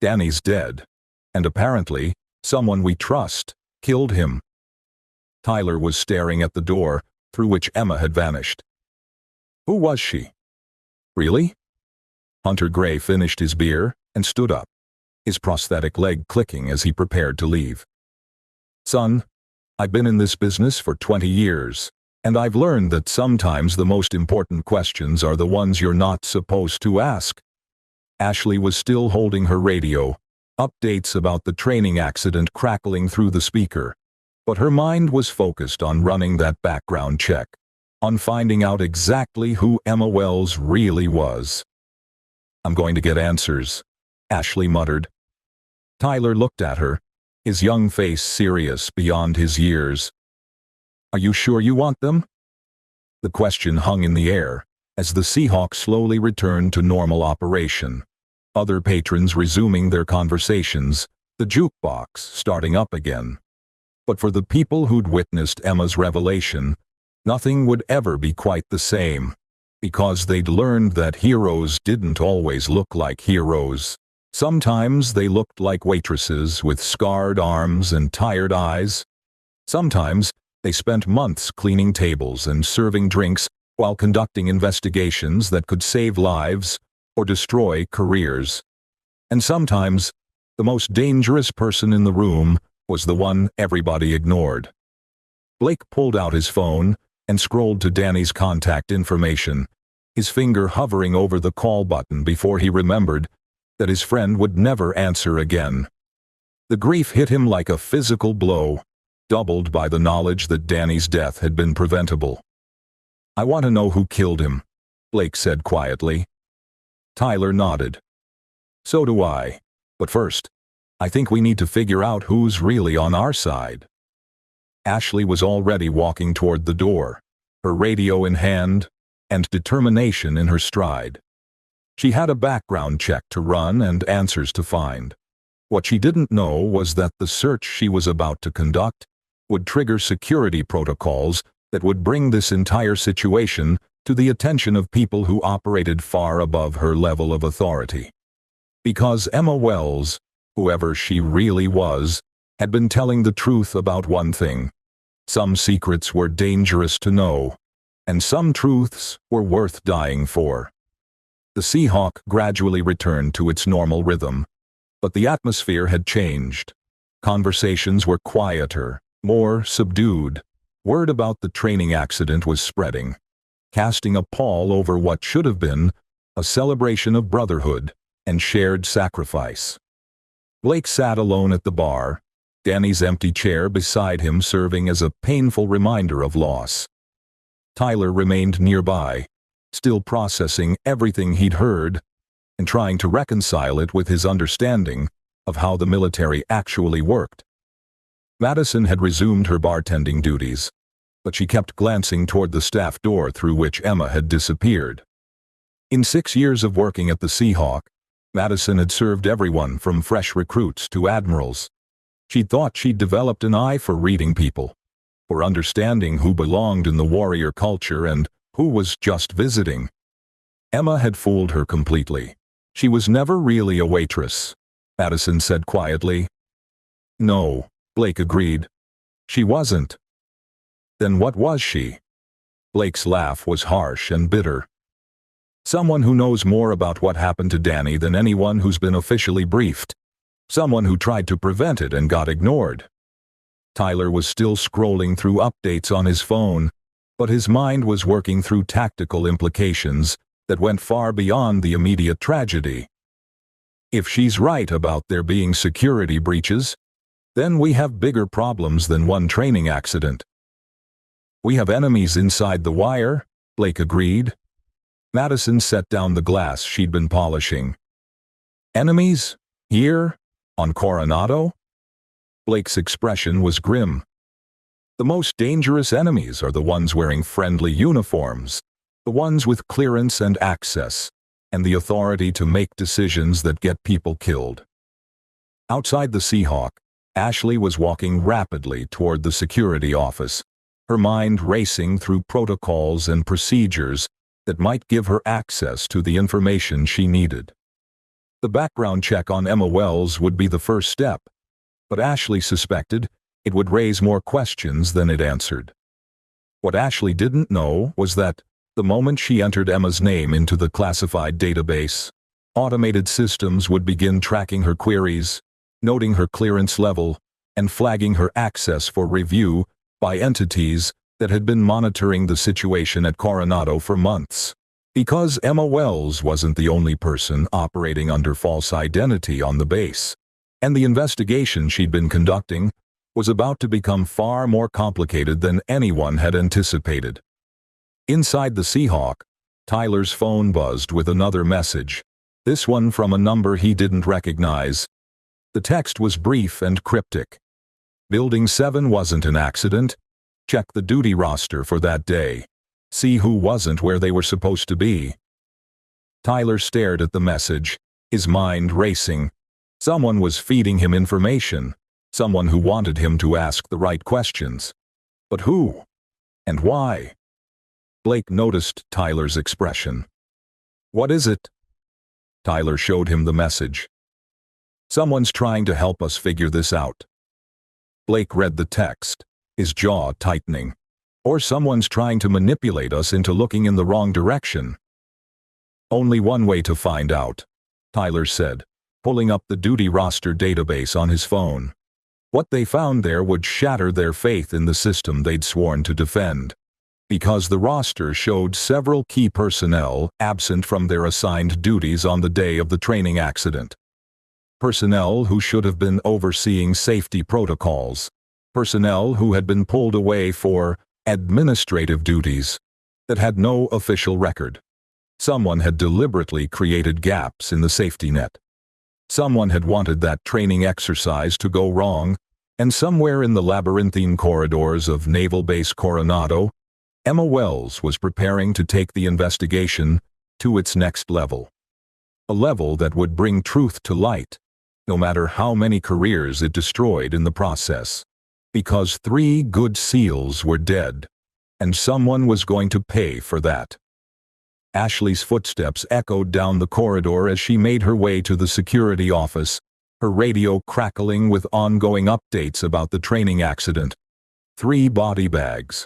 [SPEAKER 1] "Danny's dead, and apparently, someone we trust killed him." Tyler was staring at the door through which Emma had vanished. "Who was she?" "Really?" Hunter Gray finished his beer and stood up, his prosthetic leg clicking as he prepared to leave. "Son, I've been in this business for 20 years, and I've learned that sometimes the most important questions are the ones you're not supposed to ask." Ashley was still holding her radio, updates about the training accident crackling through the speaker, but her mind was focused on running that background check, on finding out exactly who Emma Wells really was. "I'm going to get answers," Ashley muttered. Tyler looked at her, his young face serious beyond his years. "Are you sure you want them?" The question hung in the air as the Seahawk slowly returned to normal operation. Other patrons resuming their conversations, the jukebox starting up again. But for the people who'd witnessed Emma's revelation, nothing would ever be quite the same, because they'd learned that heroes didn't always look like heroes. Sometimes they looked like waitresses with scarred arms and tired eyes. Sometimes they spent months cleaning tables and serving drinks while conducting investigations that could save lives or destroy careers. And sometimes, the most dangerous person in the room was the one everybody ignored. Blake pulled out his phone and scrolled to Danny's contact information, his finger hovering over the call button before he remembered that his friend would never answer again. The grief hit him like a physical blow, doubled by the knowledge that Danny's death had been preventable. "I want to know who killed him," Blake said quietly. Tyler nodded. "So do I. But first, I think we need to figure out who's really on our side." Ashley was already walking toward the door, her radio in hand and determination in her stride. She had a background check to run and answers to find. What she didn't know was that the search she was about to conduct would trigger security protocols that would bring this entire situation to the attention of people who operated far above her level of authority. Because Emma Wells, whoever she really was, had been telling the truth about one thing. Some secrets were dangerous to know, and some truths were worth dying for. The Seahawk gradually returned to its normal rhythm, but the atmosphere had changed. Conversations were quieter, more subdued. Word about the training accident was spreading, casting a pall over what should have been a celebration of brotherhood and shared sacrifice. Blake sat alone at the bar, Danny's empty chair beside him serving as a painful reminder of loss. Tyler remained nearby, still processing everything he'd heard and trying to reconcile it with his understanding of how the military actually worked. Madison had resumed her bartending duties, but she kept glancing toward the staff door through which Emma had disappeared. In 6 years of working at the Seahawk, Madison had served everyone from fresh recruits to admirals. She thought she'd developed an eye for reading people, for understanding who belonged in the warrior culture and who was just visiting. Emma had fooled her completely. She was never really a waitress, Madison said quietly. No, Blake agreed. She wasn't. Then what was she? Blake's laugh was harsh and bitter. Someone who knows more about what happened to Danny than anyone who's been officially briefed. Someone who tried to prevent it and got ignored. Tyler was still scrolling through updates on his phone, but his mind was working through tactical implications that went far beyond the immediate tragedy. If she's right about there being security breaches, then we have bigger problems than one training accident. We have enemies inside the wire, Blake agreed. Madison set down the glass she'd been polishing. Enemies? Here? On Coronado? Blake's expression was grim. The most dangerous enemies are the ones wearing friendly uniforms, the ones with clearance and access, and the authority to make decisions that get people killed. Outside the Seahawk, Ashley was walking rapidly toward the security office, her mind racing through protocols and procedures that might give her access to the information she needed. The background check on Emma Wells would be the first step, but Ashley suspected it would raise more questions than it answered. What Ashley didn't know was that the moment she entered Emma's name into the classified database, automated systems would begin tracking her queries, noting her clearance level, and flagging her access for review by entities that had been monitoring the situation at Coronado for months. Because Emma Wells wasn't the only person operating under false identity on the base, and the investigation she'd been conducting was about to become far more complicated than anyone had anticipated. Inside the Seahawk, Tyler's phone buzzed with another message, this one from a number he didn't recognize. The text was brief and cryptic. Building 7 wasn't an accident. Check the duty roster for that day. See who wasn't where they were supposed to be. Tyler stared at the message, his mind racing. Someone was feeding him information, someone who wanted him to ask the right questions. But who? And why? Blake noticed Tyler's expression. What is it? Tyler showed him the message. Someone's trying to help us figure this out. Blake read the text, his jaw tightening. Or someone's trying to manipulate us into looking in the wrong direction. Only one way to find out, Tyler said, pulling up the duty roster database on his phone. What they found there would shatter their faith in the system they'd sworn to defend. because the roster showed several key personnel absent from their assigned duties on the day of the training accident. Personnel who should have been overseeing safety protocols. Personnel who had been pulled away for administrative duties that had no official record. Someone had deliberately created gaps in the safety net. Someone had wanted that training exercise to go wrong, and somewhere in the labyrinthine corridors of Naval Base Coronado, Emma Wells was preparing to take the investigation to its next level. A level that would bring truth to light, no matter how many careers it destroyed in the process. Because 3 good SEALs were dead, and someone was going to pay for that. Ashley's footsteps echoed down the corridor as she made her way to the security office, her radio crackling with ongoing updates about the training accident. 3 body bags.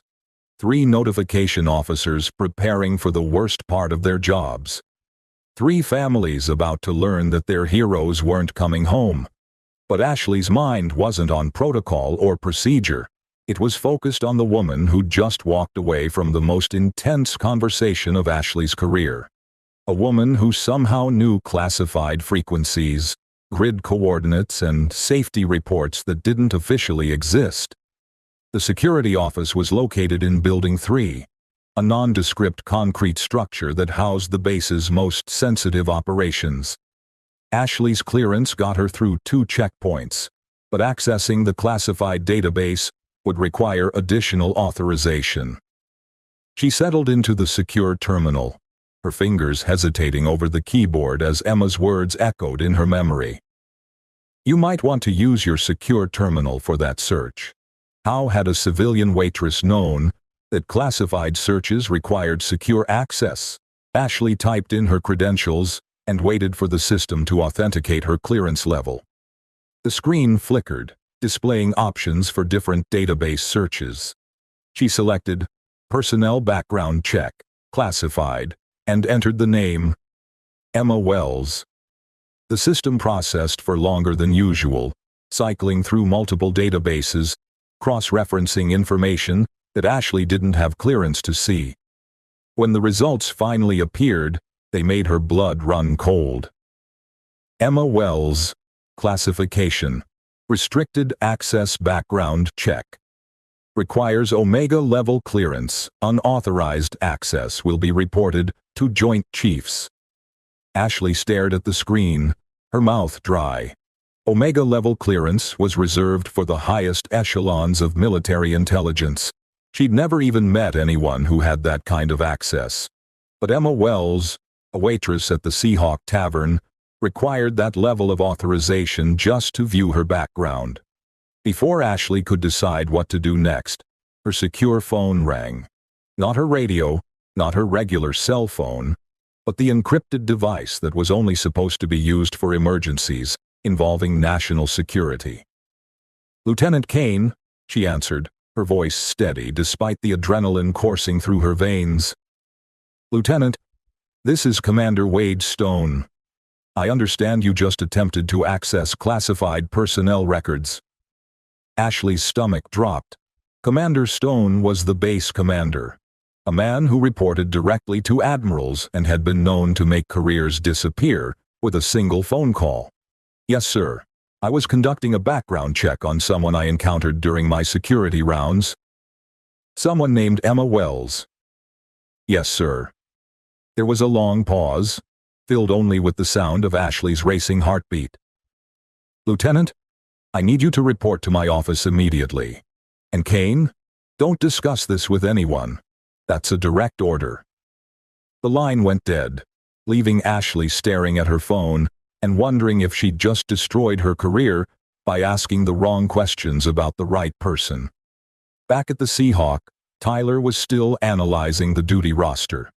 [SPEAKER 1] 3 notification officers preparing for the worst part of their jobs. 3 families about to learn that their heroes weren't coming home. But Ashley's mind wasn't on protocol or procedure. It was focused on the woman who just walked away from the most intense conversation of Ashley's career. A woman who somehow knew classified frequencies, grid coordinates, and safety reports that didn't officially exist. The security office was located in Building 3, a nondescript concrete structure that housed the base's most sensitive operations. Ashley's clearance got her through 2 checkpoints, but accessing the classified database would require additional authorization. She settled into the secure terminal, her fingers hesitating over the keyboard as Emma's words echoed in her memory. You might want to use your secure terminal for that search. How had a civilian waitress known that classified searches required secure access? Ashley typed in her credentials and waited for the system to authenticate her clearance level. The screen flickered, displaying options for different database searches. She selected Personnel Background Check, Classified, and entered the name Emma Wells. The system processed for longer than usual, cycling through multiple databases, cross-referencing information that Ashley didn't have clearance to see. When the results finally appeared, they made her blood run cold. Emma Wells, Classification, Restricted Access Background Check. Requires Omega-level clearance. Unauthorized access will be reported to Joint Chiefs. Ashley stared at the screen, her mouth dry. Omega-level clearance was reserved for the highest echelons of military intelligence. She'd never even met anyone who had that kind of access. But Emma Wells, a waitress at the Seahawk Tavern, required that level of authorization just to view her background. Before Ashley could decide what to do next, her secure phone rang. Not her radio, not her regular cell phone, but the encrypted device that was only supposed to be used for emergencies involving national security. Lieutenant Kane, she answered, her voice steady despite the adrenaline coursing through her veins. Lieutenant, this is Commander Wade Stone. I understand you just attempted to access classified personnel records. Ashley's stomach dropped. Commander Stone was the base commander, a man who reported directly to admirals and had been known to make careers disappear with a single phone call. Yes, sir. I was conducting a background check on someone I encountered during my security rounds. Someone named Emma Wells. Yes, sir. There was a long pause, filled only with the sound of Ashley's racing heartbeat. Lieutenant, I need you to report to my office immediately. And Kane, don't discuss this with anyone. That's a direct order. The line went dead, leaving Ashley staring at her phone and wondering if she'd just destroyed her career by asking the wrong questions about the right person. Back at the Seahawk, Tyler was still analyzing the duty roster,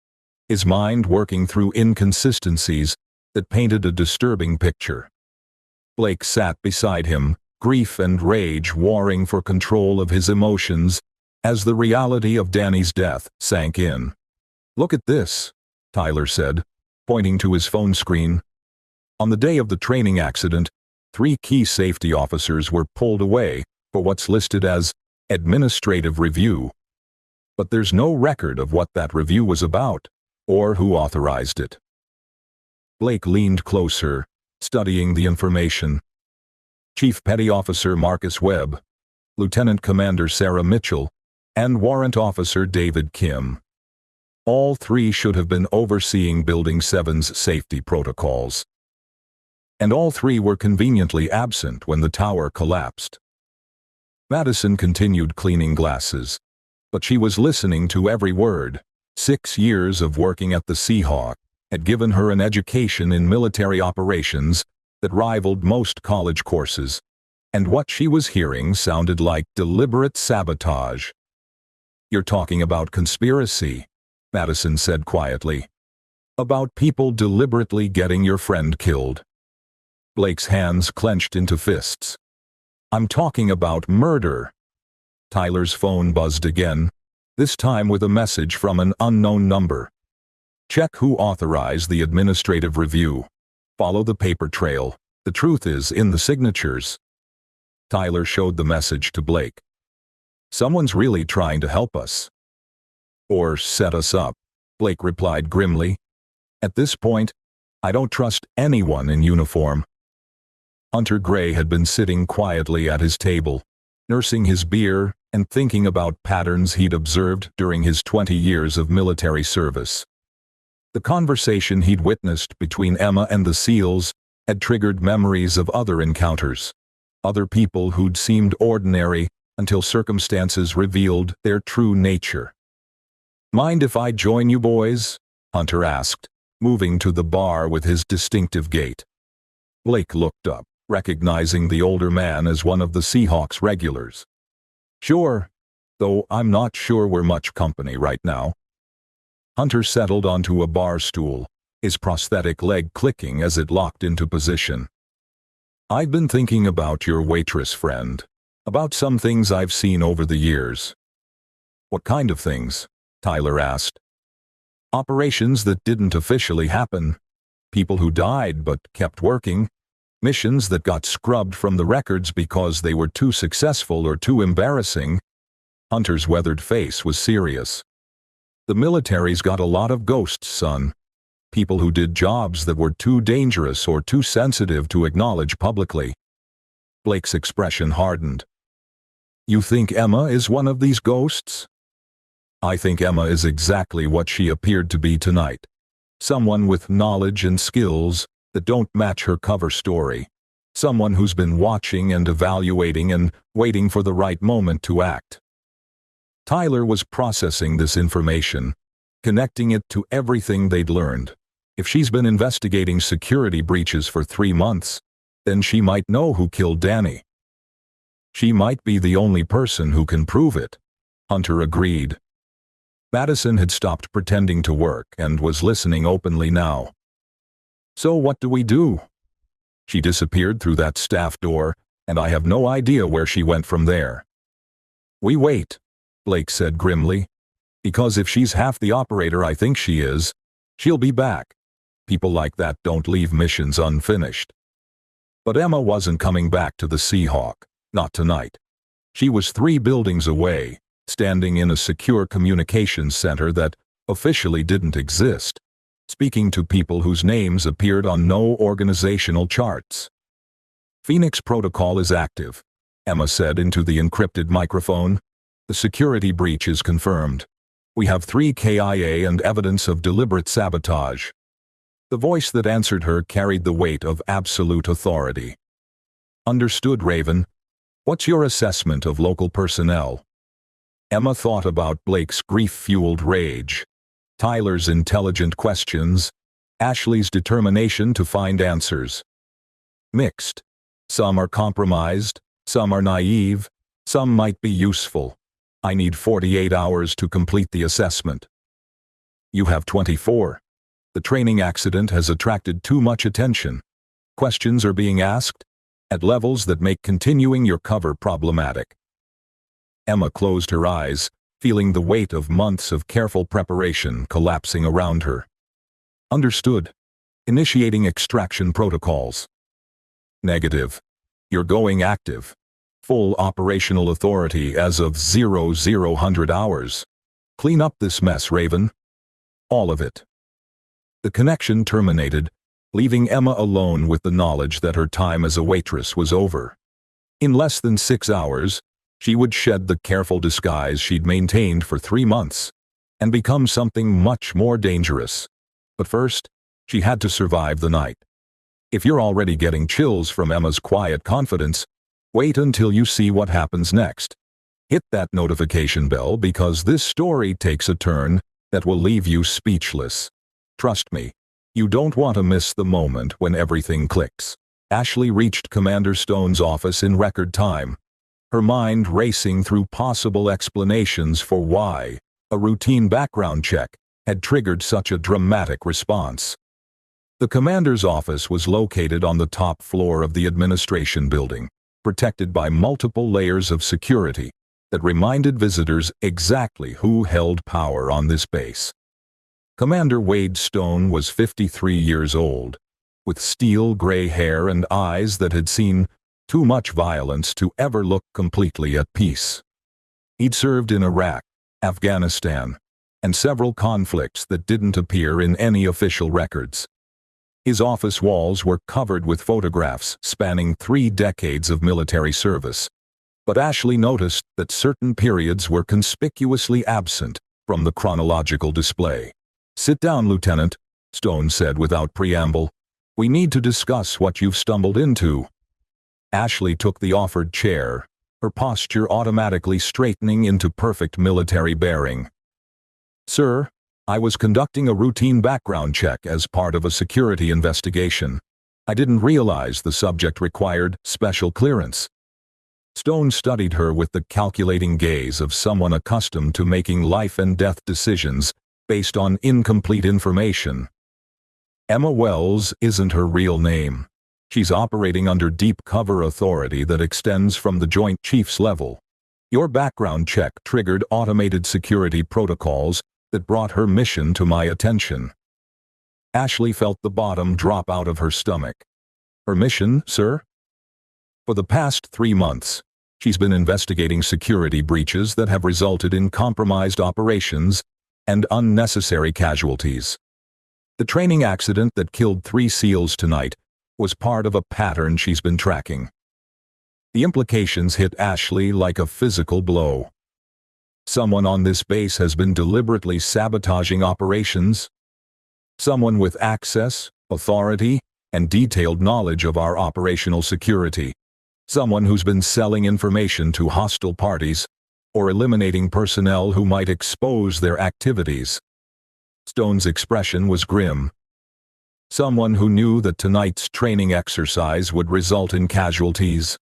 [SPEAKER 1] his mind working through inconsistencies that painted a disturbing picture. Blake sat beside him, grief and rage warring for control of his emotions as the reality of Danny's death sank in. Look at this, Tyler said, pointing to his phone screen. On the day of the training accident, 3 key safety officers were pulled away for what's listed as administrative review. but there's no record of what that review was about, or who authorized it. Blake leaned closer, studying the information. Chief Petty Officer Marcus Webb, Lieutenant Commander Sarah Mitchell, and Warrant Officer David Kim. All three should have been overseeing Building 7's safety protocols. And all three were conveniently absent when the tower collapsed. Madison continued cleaning glasses, but she was listening to every word. 6 years of working at the Seahawk had given her an education in military operations that rivaled most college courses, and what she was hearing sounded like deliberate sabotage. "You're talking about conspiracy," Madison said quietly. "About people deliberately getting your friend killed." Blake's hands clenched into fists. "I'm talking about murder." Tyler's phone buzzed again, this time with a message from an unknown number. "Check who authorized the administrative review. Follow the paper trail. The truth is in the signatures." Tyler showed the message to Blake. "Someone's really trying to help us." "Or set us up," Blake replied grimly. "At this point, I don't trust anyone in uniform." Hunter Gray had been sitting quietly at his table, nursing his beer and thinking about patterns he'd observed during his 20 years of military service. The conversation he'd witnessed between Emma and the SEALs had triggered memories of other encounters, other people who'd seemed ordinary until circumstances revealed their true nature. "Mind if I join you boys?" Hunter asked, moving to the bar with his distinctive gait. Blake looked up, recognizing the older man as one of the Seahawks regulars. "Sure, though I'm not sure we're much company right now." Hunter settled onto a bar stool, his prosthetic leg clicking as it locked into position. "I've been thinking about your Waitress friend, about some things I've seen over the years." "What kind of things?" Tyler asked. "Operations that didn't officially happen, people who died but kept working, missions that got scrubbed from the records because they were too successful or too embarrassing." Hunter's weathered face was serious. "The military's got a lot of ghosts, son. People who did jobs that were too dangerous or too sensitive to acknowledge publicly." Blake's expression hardened. "You think Emma is one of these ghosts?" "I think Emma is exactly what she appeared to be tonight. Someone with knowledge and skills that don't match her cover story. Someone who's been watching and evaluating and waiting for the right moment to act." Tyler was processing this information, connecting it to everything they'd learned. If she's been investigating security breaches for 3 months, then she might know who killed Danny. "She might be the only person who can prove it," Hunter agreed. Madison had stopped pretending to work and was listening openly now. "So what do we do?" "She disappeared through that staff door, and I have no idea where she went from there." "We wait," Blake said grimly. "Because if she's half the operator I think she is, she'll be back. People like that don't leave missions unfinished." But Emma wasn't coming back to the Seahawk, not tonight. She was 3 buildings away, standing in a secure communications center that officially didn't exist, speaking to people whose names appeared on no organizational charts. "Phoenix Protocol is active," Emma said into the encrypted microphone. "The security breach is confirmed. We have 3 KIA and evidence of deliberate sabotage." The voice that answered her carried the weight of absolute authority. "Understood, Raven. What's your assessment of local personnel?" Emma thought about Blake's grief-fueled rage, Tyler's intelligent questions, Ashley's determination to find answers. "Mixed. Some are compromised, some are naive, some might be useful. I need 48 hours to complete the assessment." "You have 24. The training accident has attracted too much attention. Questions are being asked at levels that make continuing your cover problematic." Emma closed her eyes, feeling the weight of months of careful preparation collapsing around her. "Understood. Initiating extraction protocols." "Negative. You're going active. Full operational authority as of 0000 hours. Clean up this mess, Raven. All of it. The connection terminated, leaving Emma alone with the knowledge that her time as a waitress was over. In less than 6 hours, she would shed the careful disguise she'd maintained for 3 months and become something much more dangerous. But first, she had to survive the night. If you're already getting chills from Emma's quiet confidence, wait until you see what happens next. Hit that notification bell because this story takes a turn that will leave you speechless. Trust me, you don't want to miss the moment when everything clicks. Ashley reached Commander Stone's office in record time, her mind racing through possible explanations for why a routine background check had triggered such a dramatic response. The commander's office was located on the top floor of the administration building, protected by multiple layers of security that reminded visitors exactly who held power on this base. Commander Wade Stone was 53 years old, with steel gray hair and eyes that had seen too much violence to ever look completely at peace. He'd served in Iraq, Afghanistan, and several conflicts that didn't appear in any official records. His office walls were covered with photographs spanning 3 decades of military service, but Ashley noticed that certain periods were conspicuously absent from the chronological display. "Sit down, Lieutenant," Stone said without preamble. "We need to discuss what you've stumbled into." Ashley took the offered chair, her posture automatically straightening into perfect military bearing. "Sir, I was conducting a routine background check as part of a security investigation. I didn't realize the subject required special clearance." Stone studied her with the calculating gaze of someone accustomed to making life-and-death decisions based on incomplete information. Emma Wells isn't her real name. She's operating under deep cover authority that extends from the Joint Chiefs level. Your background check triggered automated security protocols that brought her mission to my attention. Ashley felt the bottom drop out of her stomach. "Her mission, sir?" For the past 3 months, she's been investigating security breaches that have resulted in compromised operations and unnecessary casualties. The training accident that killed 3 SEALs tonight was part of a pattern she's been tracking. The implications hit Ashley like a physical blow. Someone on this base has been deliberately sabotaging operations. Someone with access, authority, and detailed knowledge of our operational security. Someone who's been selling information to hostile parties or eliminating personnel who might expose their activities. Stone's expression was grim. Someone who knew that tonight's training exercise would result in casualties.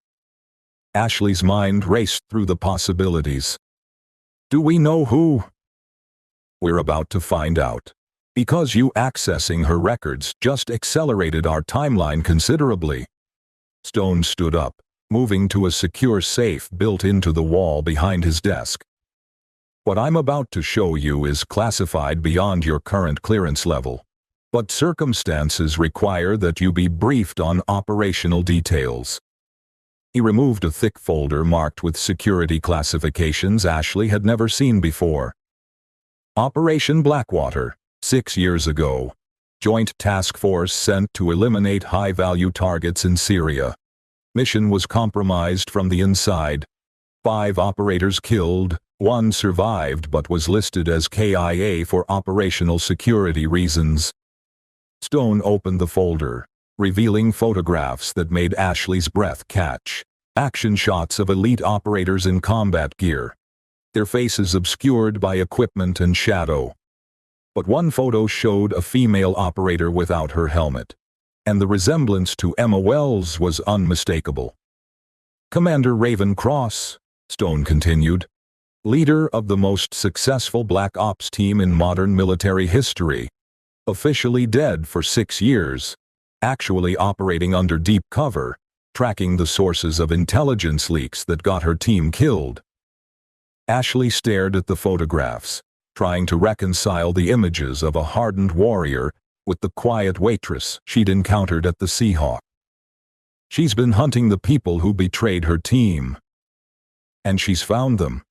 [SPEAKER 1] Ashley's mind raced through the possibilities. "Do we know who?" "We're about to find out. Because you accessing her records just accelerated our timeline considerably." Stone stood up, moving to a secure safe built into the wall behind his desk. "What I'm about to show you is classified beyond your current clearance level, but circumstances require that you be briefed on operational details." He removed a thick folder marked with security classifications Ashley had never seen before. Operation Blackwater, 6 years ago. Joint Task Force sent to eliminate high-value targets in Syria. Mission was compromised from the inside. 5 operators killed, 1 survived but was listed as KIA for operational security reasons. Stone opened the folder, revealing photographs that made Ashley's breath catch. Action shots of elite operators in combat gear, their faces obscured by equipment and shadow. But one photo showed a female operator without her helmet, and the resemblance to Emma Wells was unmistakable. "Commander Raven Cross," Stone continued, "leader of the most successful Black Ops team in modern military history, officially dead for 6 years, actually operating under deep cover, tracking the sources of intelligence leaks that got her team killed." Ashley stared at the photographs, trying to reconcile the images of a hardened warrior with the quiet waitress she'd encountered at the Seahawk. She's been hunting the people who betrayed her team. And she's found them.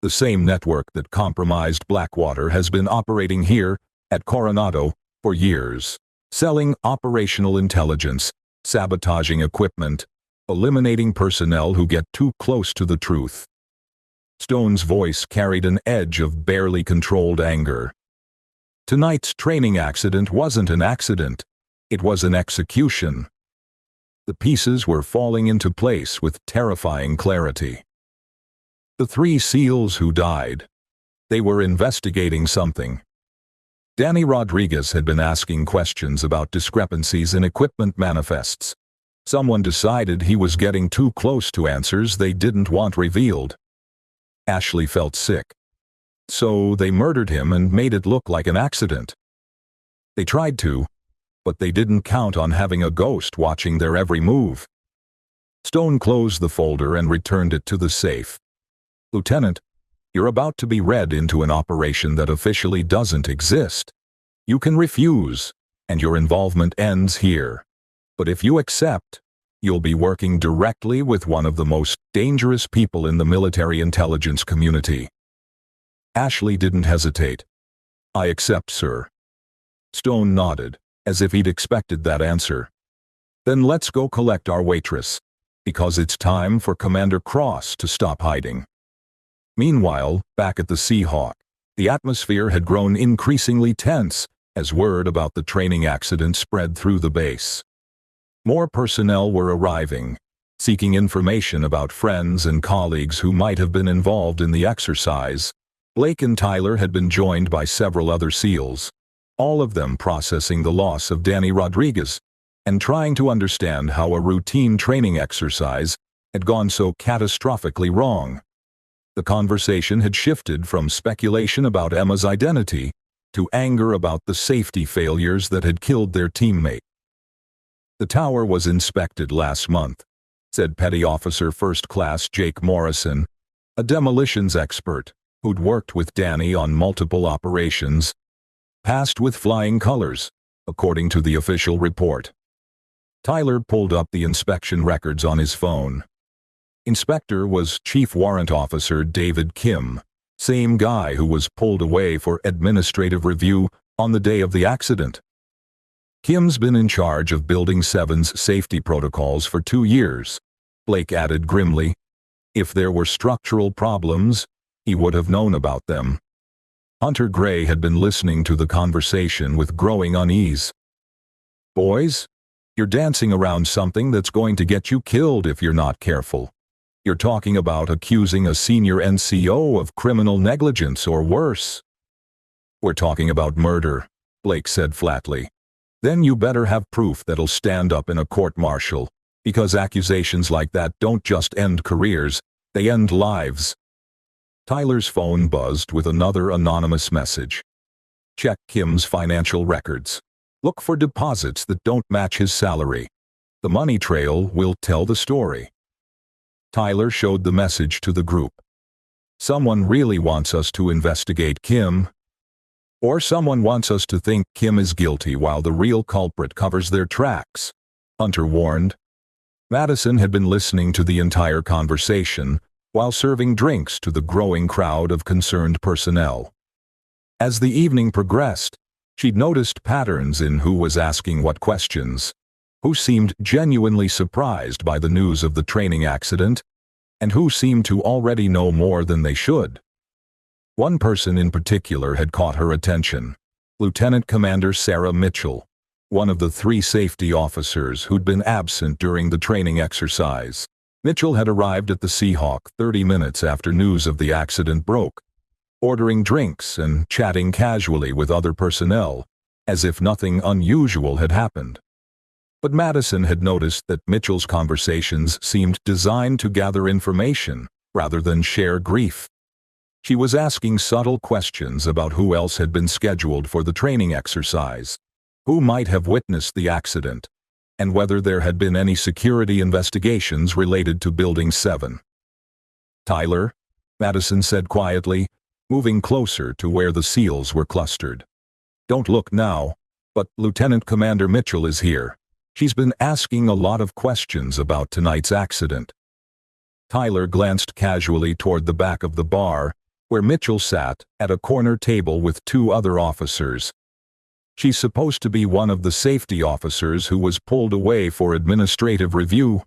[SPEAKER 1] The same network that compromised Blackwater has been operating here, at Coronado, for years, selling operational intelligence, sabotaging equipment, eliminating personnel who get too close to the truth. Stone's voice carried an edge of barely controlled anger. Tonight's training accident wasn't an accident. It was an execution. The pieces were falling into place with terrifying clarity. The 3 SEALs who died. They were investigating something. Danny Rodriguez had been asking questions about discrepancies in equipment manifests. Someone decided he was getting too close to answers they didn't want revealed. Ashley felt sick. So they murdered him and made it look like an accident. They tried to, but they didn't count on having a ghost watching their every move. Stone closed the folder and returned it to the safe. Lieutenant, you're about to be read into an operation that officially doesn't exist. You can refuse, and your involvement ends here. But if you accept, you'll be working directly with one of the most dangerous people in the military intelligence community. Ashley didn't hesitate. I accept, sir. Stone nodded, as if he'd expected that answer. Then let's go collect our waitress, because it's time for Commander Cross to stop hiding. Meanwhile, back at the Seahawk, the atmosphere had grown increasingly tense as word about the training accident spread through the base. More personnel were arriving, seeking information about friends and colleagues who might have been involved in the exercise. Blake and Tyler had been joined by several other SEALs, all of them processing the loss of Danny Rodriguez and trying to understand how a routine training exercise had gone so catastrophically wrong. The conversation had shifted from speculation about Emma's identity to anger about the safety failures that had killed their teammate. The tower was inspected last month, said Petty Officer First Class Jake Morrison, a demolitions expert who'd worked with Danny on multiple operations. Passed with flying colors, according to the official report. Tyler pulled up the inspection records on his phone. Inspector was Chief Warrant Officer David Kim, same guy who was pulled away for administrative review on the day of the accident. Kim's been in charge of Building 7's safety protocols for 2 years, Blake added grimly. If there were structural problems, he would have known about them. Hunter Gray had been listening to the conversation with growing unease. Boys, you're dancing around something that's going to get you killed if you're not careful. You're talking about accusing a senior NCO of criminal negligence or worse. We're talking about murder, Blake said flatly. Then you better have proof that'll stand up in a court-martial, because accusations like that don't just end careers, they end lives. Tyler's phone buzzed with another anonymous message. Check Kim's financial records. Look for deposits that don't match his salary. The money trail will tell the story. Tyler showed the message to the group. Someone really wants us to investigate Kim. Or someone wants us to think Kim is guilty while the real culprit covers their tracks, Hunter warned. Madison had been listening to the entire conversation while serving drinks to the growing crowd of concerned personnel. As the evening progressed, she'd noticed patterns in who was asking what questions, who seemed genuinely surprised by the news of the training accident, and who seemed to already know more than they should. One person in particular had caught her attention, Lieutenant Commander Sarah Mitchell, one of the 3 safety officers who'd been absent during the training exercise. Mitchell had arrived at the Seahawk 30 minutes after news of the accident broke, ordering drinks and chatting casually with other personnel, as if nothing unusual had happened. But Madison had noticed that Mitchell's conversations seemed designed to gather information rather than share grief. She was asking subtle questions about who else had been scheduled for the training exercise, who might have witnessed the accident, and whether there had been any security investigations related to Building 7. Tyler, Madison said quietly, moving closer to where the SEALs were clustered. Don't look now, but Lieutenant Commander Mitchell is here. She's been asking a lot of questions about tonight's accident. Tyler glanced casually toward the back of the bar, where Mitchell sat at a corner table with two other officers. She's supposed to be one of the safety officers who was pulled away for administrative review.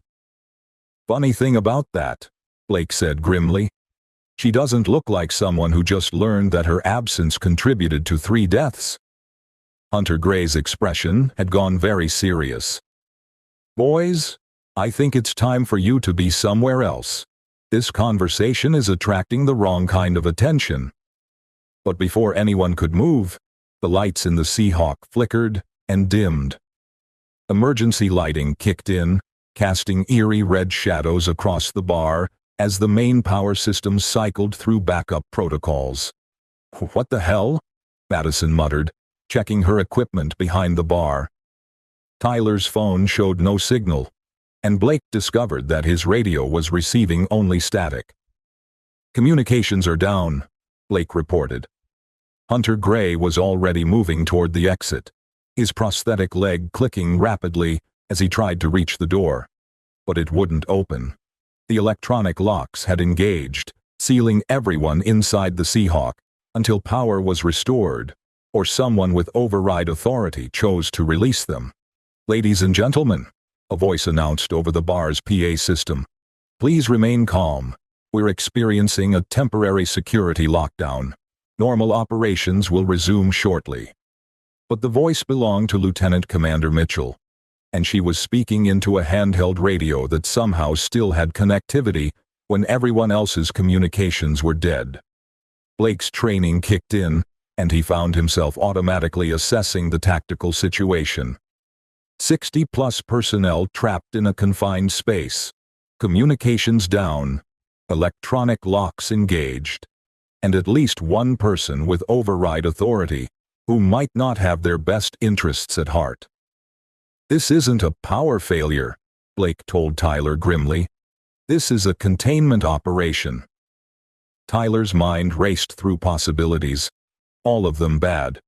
[SPEAKER 1] Funny thing about that, Blake said grimly. She doesn't look like someone who just learned that her absence contributed to 3 deaths. Hunter Gray's expression had gone very serious. Boys, I think it's time for you to be somewhere else. This conversation is attracting the wrong kind of attention. But before anyone could move, the lights in the Seahawk flickered and dimmed. Emergency lighting kicked in, casting eerie red shadows across the bar as the main power system cycled through backup protocols. What the hell? Madison muttered, checking her equipment behind the bar. Tyler's phone showed no signal, and Blake discovered that his radio was receiving only static. Communications are down, Blake reported. Hunter Gray was already moving toward the exit, his prosthetic leg clicking rapidly as he tried to reach the door. But it wouldn't open. The electronic locks had engaged, sealing everyone inside the Seahawk until power was restored, or someone with override authority chose to release them. Ladies and gentlemen, a voice announced over the bar's PA system. Please remain calm. We're experiencing a temporary security lockdown. Normal operations will resume shortly. But the voice belonged to Lieutenant Commander Mitchell, and she was speaking into a handheld radio that somehow still had connectivity when everyone else's communications were dead. Blake's training kicked in, and he found himself automatically assessing the tactical situation. 60+ personnel trapped in a confined space, communications down, electronic locks engaged, and at least one person with override authority who might not have their best interests at heart. This isn't a power failure, Blake told Tyler grimly. This is a containment operation. Tyler's mind raced through possibilities, all of them bad.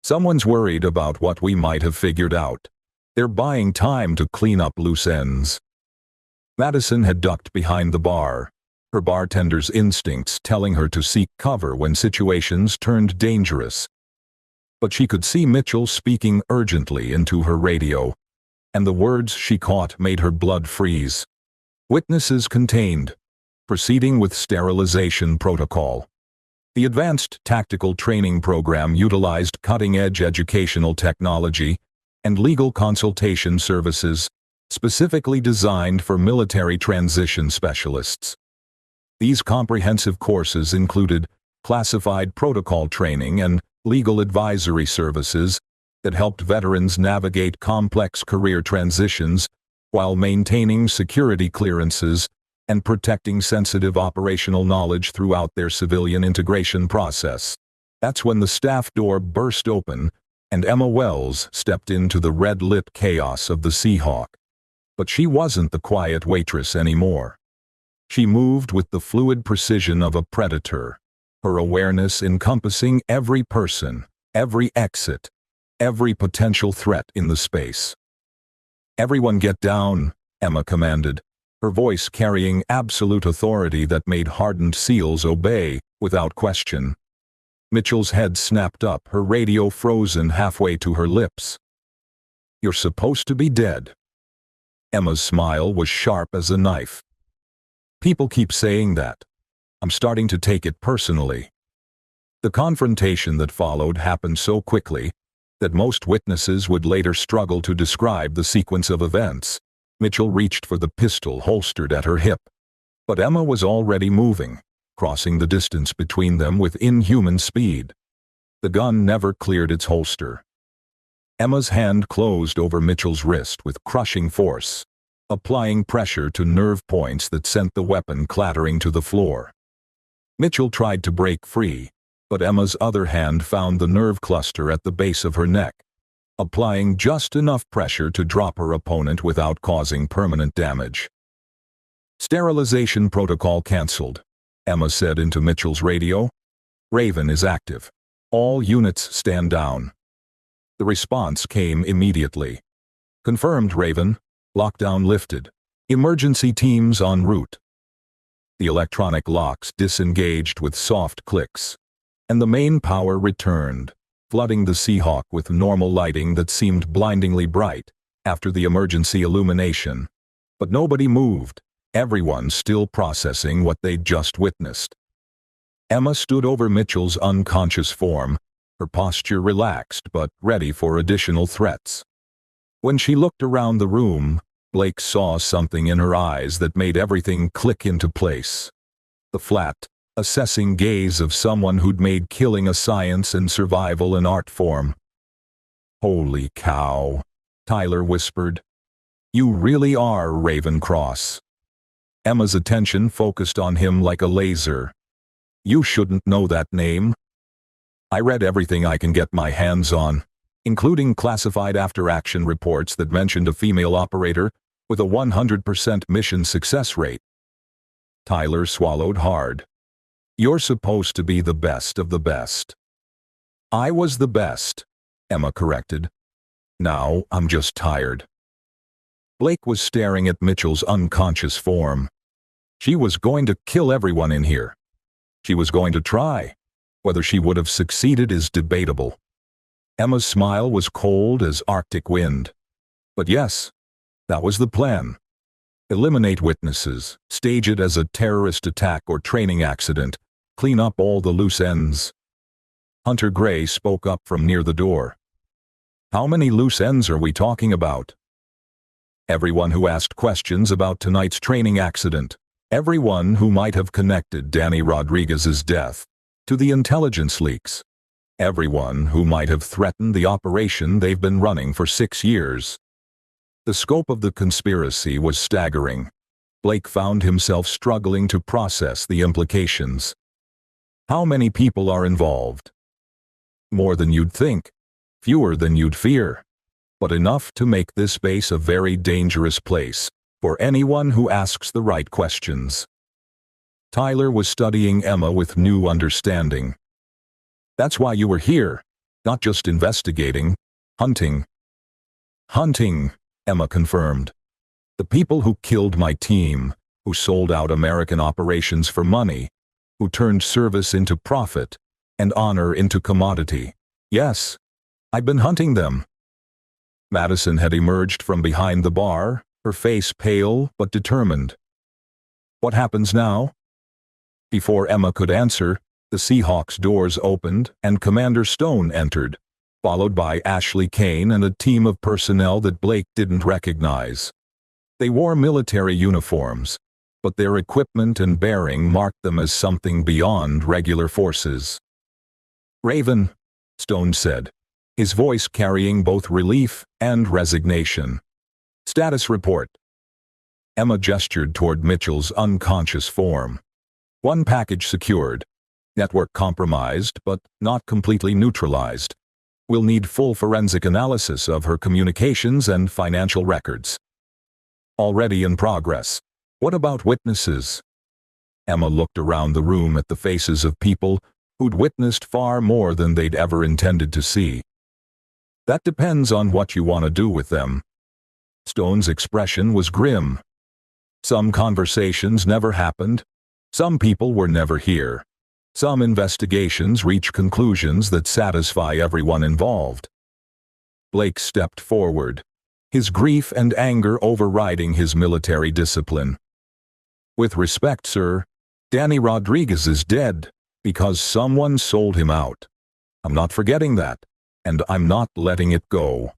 [SPEAKER 1] Someone's worried about what we might have figured out. They're buying time to clean up loose ends. Madison had ducked behind the bar, her bartender's instincts telling her to seek cover when situations turned dangerous. But she could see Mitchell speaking urgently into her radio, and the words she caught made her blood freeze. Witnesses contained. Proceeding with sterilization protocol. The Advanced Tactical Training Program utilized cutting-edge educational technology and legal consultation services specifically designed for military transition specialists. These comprehensive courses included classified protocol training and legal advisory services that helped veterans navigate complex career transitions while maintaining security clearances and protecting sensitive operational knowledge throughout their civilian integration process. That's when the staff door burst open and Emma Wells stepped into the red-lit chaos of the Seahawk. But she wasn't the quiet waitress anymore. She moved with the fluid precision of a predator, her awareness encompassing every person, every exit, every potential threat in the space. "Everyone get down," Emma commanded, her voice carrying absolute authority that made hardened seals obey without question. Mitchell's head snapped up, her radio frozen halfway to her lips. "You're supposed to be dead." Emma's smile was sharp as a knife. "People keep saying that. I'm starting to take it personally." The confrontation that followed happened so quickly that most witnesses would later struggle to describe the sequence of events. Mitchell reached for the pistol holstered at her hip, but Emma was already moving, crossing the distance between them with inhuman speed. The gun never cleared its holster. Emma's hand closed over Mitchell's wrist with crushing force, applying pressure to nerve points that sent the weapon clattering to the floor. Mitchell tried to break free, but Emma's other hand found the nerve cluster at the base of her neck, applying just enough pressure to drop her opponent without causing permanent damage. "Sterilization protocol canceled," Emma said into Mitchell's radio. "Raven is active. All units stand down." The response came immediately. "Confirmed, Raven. Lockdown lifted. Emergency teams en route." The electronic locks disengaged with soft clicks, and the main power returned, flooding the Seahawk with normal lighting that seemed blindingly bright after the emergency illumination. But nobody moved, everyone still processing what they'd just witnessed. Emma stood over Mitchell's unconscious form, her posture relaxed but ready for additional threats. When she looked around the room, Blake saw something in her eyes that made everything click into place. The flat, assessing gaze of someone who'd made killing a science and survival an art form. "Holy cow," Tyler whispered. "You really are Ravencross." Emma's attention focused on him like a laser. "You shouldn't know that name." "I read everything I can get my hands on, including classified after-action reports that mentioned a female operator with a 100% mission success rate." Tyler swallowed hard. "You're supposed to be the best of the best." "I was the best," Emma corrected. "Now I'm just tired." Blake was staring at Mitchell's unconscious form. She was going to kill everyone in here. She was going to try. Whether she would have succeeded is debatable. Emma's smile was cold as Arctic wind. But yes, that was the plan. Eliminate witnesses, stage it as a terrorist attack or training accident, clean up all the loose ends. Hunter Gray spoke up from near the door. "How many loose ends are we talking about?" "Everyone who asked questions about tonight's training accident. Everyone who might have connected Danny Rodriguez's death to the intelligence leaks. Everyone who might have threatened the operation they've been running for 6 years." The scope of the conspiracy was staggering. Blake found himself struggling to process the implications. How many people are involved? More than you'd think, fewer than you'd fear, but enough to make this base a very dangerous place for anyone who asks the right questions. Tyler was studying Emma with new understanding. "That's why you were here, not just investigating, hunting." "Hunting," Emma confirmed. "The people who killed my team, who sold out American operations for money, who turned service into profit and honor into commodity. Yes, I've been hunting them." Madison had emerged from behind the bar, her face pale but determined. "What happens now?" Before Emma could answer, the Seahawks' doors opened and Commander Stone entered, followed by Ashley Kane and a team of personnel that Blake didn't recognize. They wore military uniforms, but their equipment and bearing marked them as something beyond regular forces. "Raven," Stone said, his voice carrying both relief and resignation. "Status report." Emma gestured toward Mitchell's unconscious form. "One package secured. Network compromised, but not completely neutralized. We'll need full forensic analysis of her communications and financial records." "Already in progress. What about witnesses?" Emma looked around the room at the faces of people who'd witnessed far more than they'd ever intended to see. "That depends on what you want to do with them." Stone's expression was grim. "Some conversations never happened. Some people were never here. Some investigations reach conclusions that satisfy everyone involved." Blake stepped forward, his grief and anger overriding his military discipline. "With respect, sir, Danny Rodriguez is dead because someone sold him out. I'm not forgetting that, and I'm not letting it go."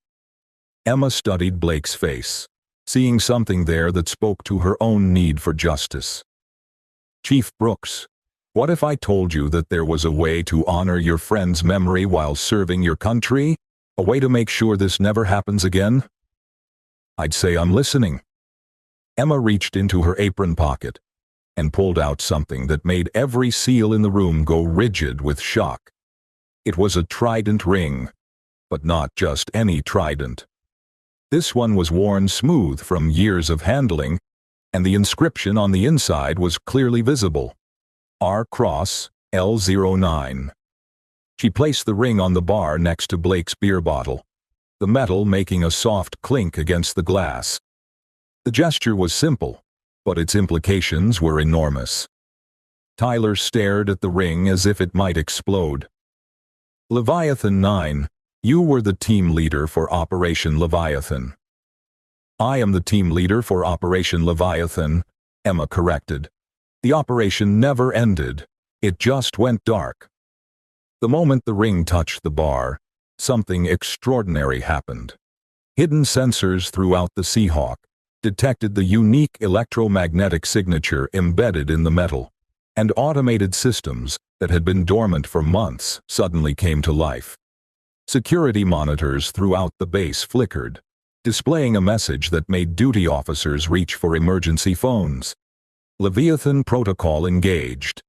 [SPEAKER 1] Emma studied Blake's face, seeing something there that spoke to her own need for justice. "Chief Brooks, what if I told you that there was a way to honor your friend's memory while serving your country? A way to make sure this never happens again?" "I'd say I'm listening." Emma reached into her apron pocket and pulled out something that made every seal in the room go rigid with shock. It was a Trident ring, but not just any Trident. This one was worn smooth from years of handling, and the inscription on the inside was clearly visible. R Cross L09. She placed the ring on the bar next to Blake's beer bottle, the metal making a soft clink against the glass. The gesture was simple, but its implications were enormous. Tyler stared at the ring as if it might explode. Leviathan 9, you were the team leader for Operation Leviathan. I am the team leader for Operation Leviathan, Emma corrected. The operation never ended. It just went dark. The moment the ring touched the bar, something extraordinary happened. Hidden sensors throughout the Seahawk detected the unique electromagnetic signature embedded in the metal, and automated systems that had been dormant for months suddenly came to life. Security monitors throughout the base flickered, displaying a message that made duty officers reach for emergency phones. Leviathan protocol engaged.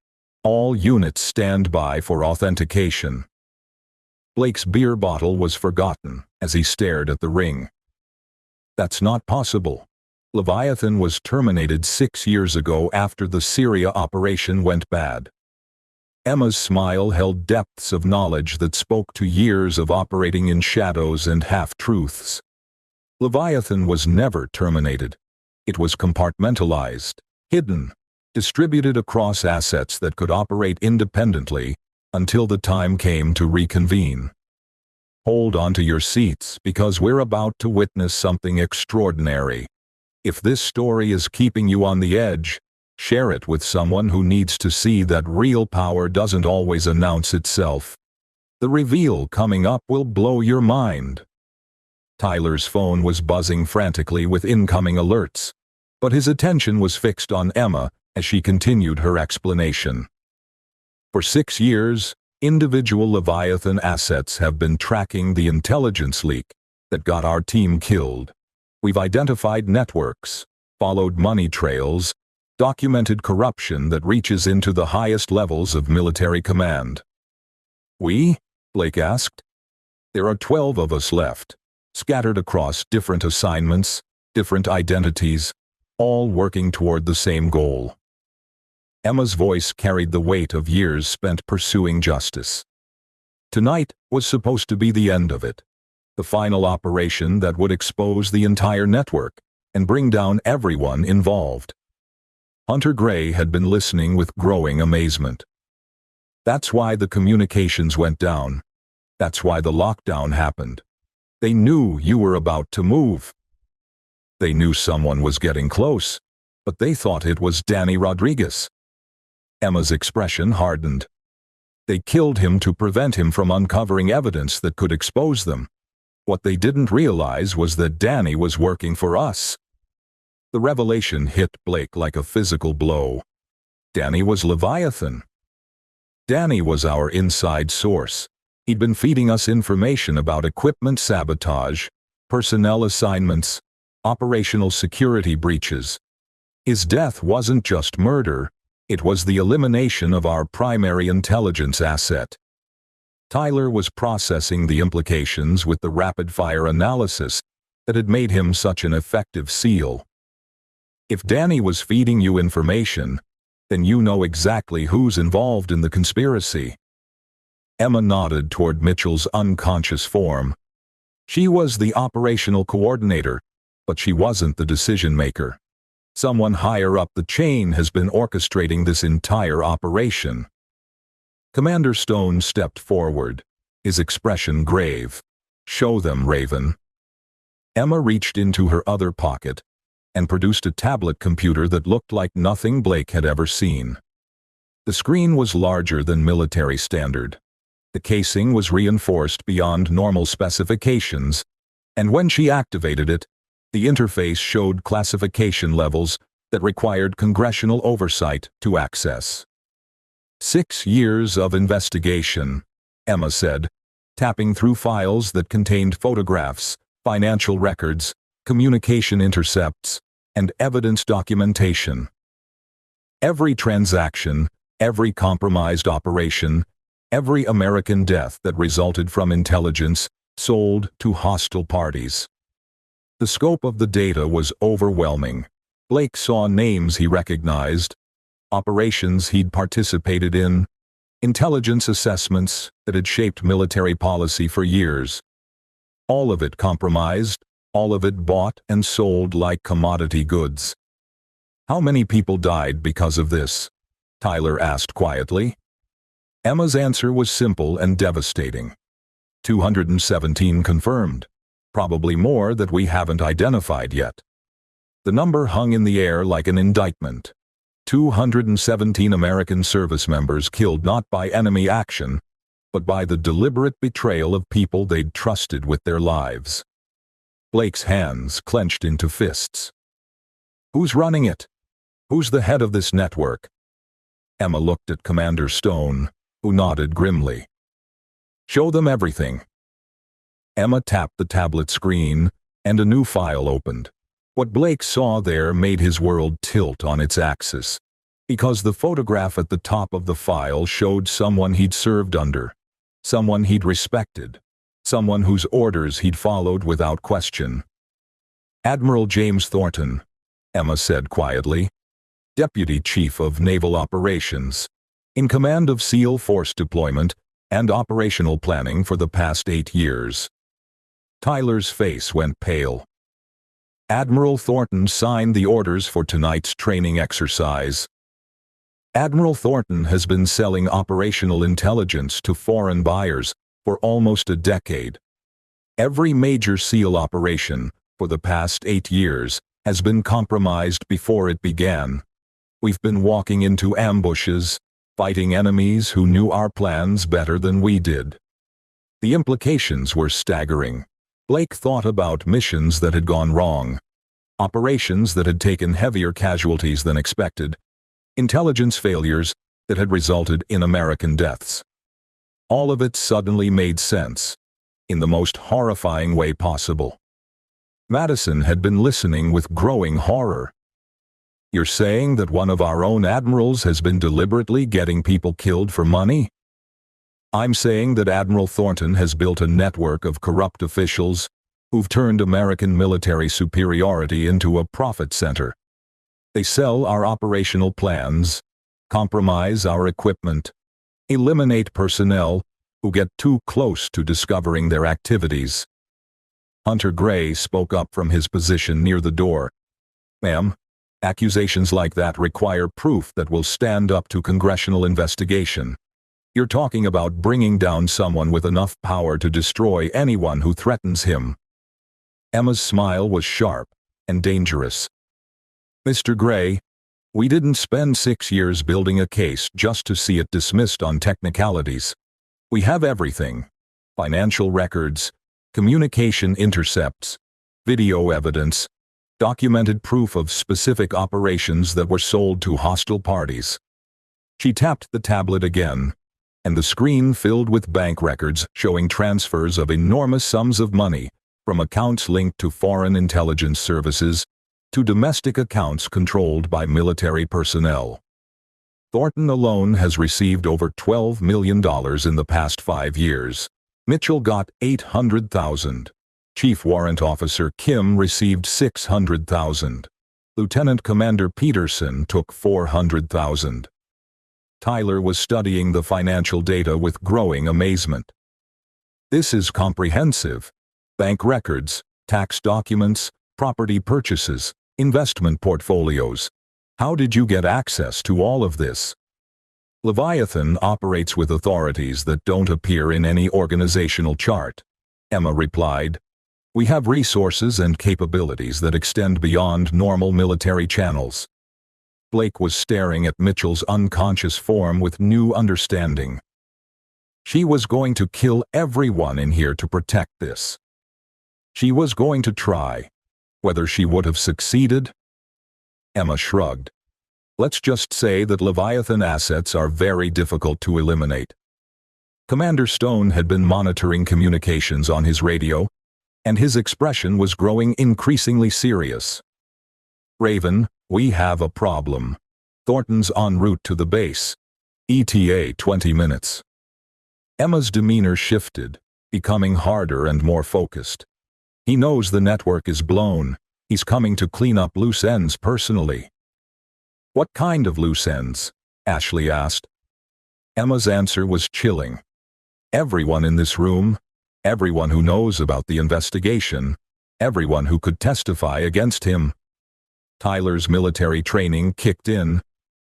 [SPEAKER 1] All units stand by for authentication. Blake's beer bottle was forgotten as he stared at the ring. That's not possible. Leviathan was terminated 6 years ago after the Syria operation went bad. Emma's smile held depths of knowledge that spoke to years of operating in shadows and half-truths. Leviathan was never terminated. It was compartmentalized, hidden, distributed across assets that could operate independently until the time came to reconvene. Hold on to your seats because we're about to witness something extraordinary. If this story is keeping you on the edge, share it with someone who needs to see that real power doesn't always announce itself. The reveal coming up will blow your mind. Tyler's phone was buzzing frantically with incoming alerts, but his attention was fixed on Emma as she continued her explanation. For 6 years, individual Leviathan assets have been tracking the intelligence leak that got our team killed. We've identified networks, followed money trails, documented corruption that reaches into the highest levels of military command. We? Blake asked. There are 12 of us left, scattered across different assignments, different identities, all working toward the same goal. Emma's voice carried the weight of years spent pursuing justice. Tonight was supposed to be the end of it, the final operation that would expose the entire network and bring down everyone involved. Hunter Gray had been listening with growing amazement. That's why the communications went down. That's why the lockdown happened. They knew you were about to move. They knew someone was getting close, but they thought it was Danny Rodriguez. Emma's expression hardened. They killed him to prevent him from uncovering evidence that could expose them. What they didn't realize was that Danny was working for us. The revelation hit Blake like a physical blow. Danny was Leviathan. Danny was our inside source. He'd been feeding us information about equipment sabotage, personnel assignments, operational security breaches. His death wasn't just murder, it was the elimination of our primary intelligence asset. Tyler was processing the implications with the rapid-fire analysis that had made him such an effective SEAL. If Danny was feeding you information, then you know exactly who's involved in the conspiracy. Emma nodded toward Mitchell's unconscious form. She was the operational coordinator, but she wasn't the decision-maker. Someone higher up the chain has been orchestrating this entire operation. Commander Stone stepped forward, his expression grave. Show them, Raven. Emma reached into her other pocket and produced a tablet computer that looked like nothing Blake had ever seen. The screen was larger than military standard. The casing was reinforced beyond normal specifications, and when she activated it, the interface showed classification levels that required congressional oversight to access. 6 years of investigation, Emma said, tapping through files that contained photographs, financial records, communication intercepts, and evidence documentation. Every transaction, every compromised operation, every American death that resulted from intelligence sold to hostile parties. The scope of the data was overwhelming. Blake saw names he recognized, operations he'd participated in, intelligence assessments that had shaped military policy for years. All of it compromised, all of it bought and sold like commodity goods. How many people died because of this? Tyler asked quietly. Emma's answer was simple and devastating. 217 confirmed. Probably more that we haven't identified yet. The number hung in the air like an indictment. 217 American service members killed not by enemy action, but by the deliberate betrayal of people they'd trusted with their lives. Blake's hands clenched into fists. Who's running it? Who's the head of this network? Emma looked at Commander Stone, who nodded grimly. Show them everything. Emma tapped the tablet screen, and a new file opened. What Blake saw there made his world tilt on its axis, because the photograph at the top of the file showed someone he'd served under, someone he'd respected, someone whose orders he'd followed without question. Admiral James Thornton, Emma said quietly, Deputy Chief of Naval Operations, in command of SEAL Force deployment and operational planning for the past 8 years. Tyler's face went pale. Admiral Thornton signed the orders for tonight's training exercise. Admiral Thornton has been selling operational intelligence to foreign buyers for almost a decade. Every major SEAL operation for the past 8 years has been compromised before it began. We've been walking into ambushes, fighting enemies who knew our plans better than we did. The implications were staggering. Blake thought about missions that had gone wrong, operations that had taken heavier casualties than expected, intelligence failures that had resulted in American deaths. All of it suddenly made sense, in the most horrifying way possible. Madison had been listening with growing horror. You're saying that one of our own admirals has been deliberately getting people killed for money? I'm saying that Admiral Thornton has built a network of corrupt officials who've turned American military superiority into a profit center. They sell our operational plans, compromise our equipment, eliminate personnel who get too close to discovering their activities. Hunter Gray spoke up from his position near the door. Ma'am, accusations like that require proof that will stand up to congressional investigation. You're talking about bringing down someone with enough power to destroy anyone who threatens him. Emma's smile was sharp and dangerous. Mr. Gray, we didn't spend 6 years building a case just to see it dismissed on technicalities. We have everything: financial records, communication intercepts, video evidence, documented proof of specific operations that were sold to hostile parties. She tapped the tablet again, and the screen filled with bank records showing transfers of enormous sums of money from accounts linked to foreign intelligence services to domestic accounts controlled by military personnel. Thornton alone has received over $12 million in the past 5 years. Mitchell got $800,000. Chief Warrant Officer Kim received $600,000. Lieutenant Commander Peterson took $400,000. Tyler was studying the financial data with growing amazement. This is comprehensive. Bank records, tax documents, property purchases, investment portfolios. How did you get access to all of this? Leviathan operates with authorities that don't appear in any organizational chart, Emma replied. We have resources and capabilities that extend beyond normal military channels. Blake was staring at Mitchell's unconscious form with new understanding. She was going to kill everyone in here to protect this. She was going to try. Whether she would have succeeded? Emma shrugged. Let's just say that Leviathan assets are very difficult to eliminate. Commander Stone had been monitoring communications on his radio, and his expression was growing increasingly serious. Raven, we have a problem. Thornton's en route to the base. ETA 20 minutes. Emma's demeanor shifted, becoming harder and more focused. He knows the network is blown. He's coming to clean up loose ends personally. What kind of loose ends? Ashley asked. Emma's answer was chilling. Everyone in this room, everyone who knows about the investigation, everyone who could testify against him. Tyler's military training kicked in,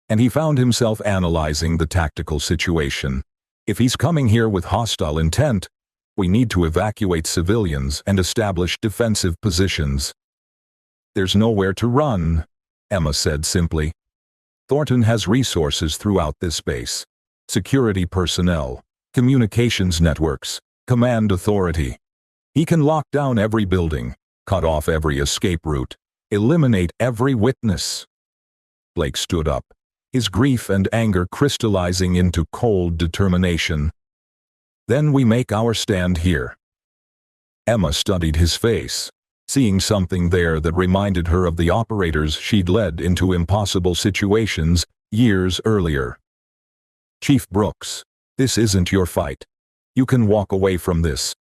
[SPEAKER 1] and he found himself analyzing the tactical situation. If he's coming here with hostile intent, we need to evacuate civilians and establish defensive positions. There's nowhere to run, Emma said simply. Thornton has resources throughout this base. Security personnel, communications networks, command authority. He can lock down every building, cut off every escape route, eliminate every witness. Blake stood up, his grief and anger crystallizing into cold determination. Then we make our stand here. Emma studied his face, seeing something there that reminded her of the operators she'd led into impossible situations years earlier. Chief Brooks, this isn't your fight. You can walk away from this.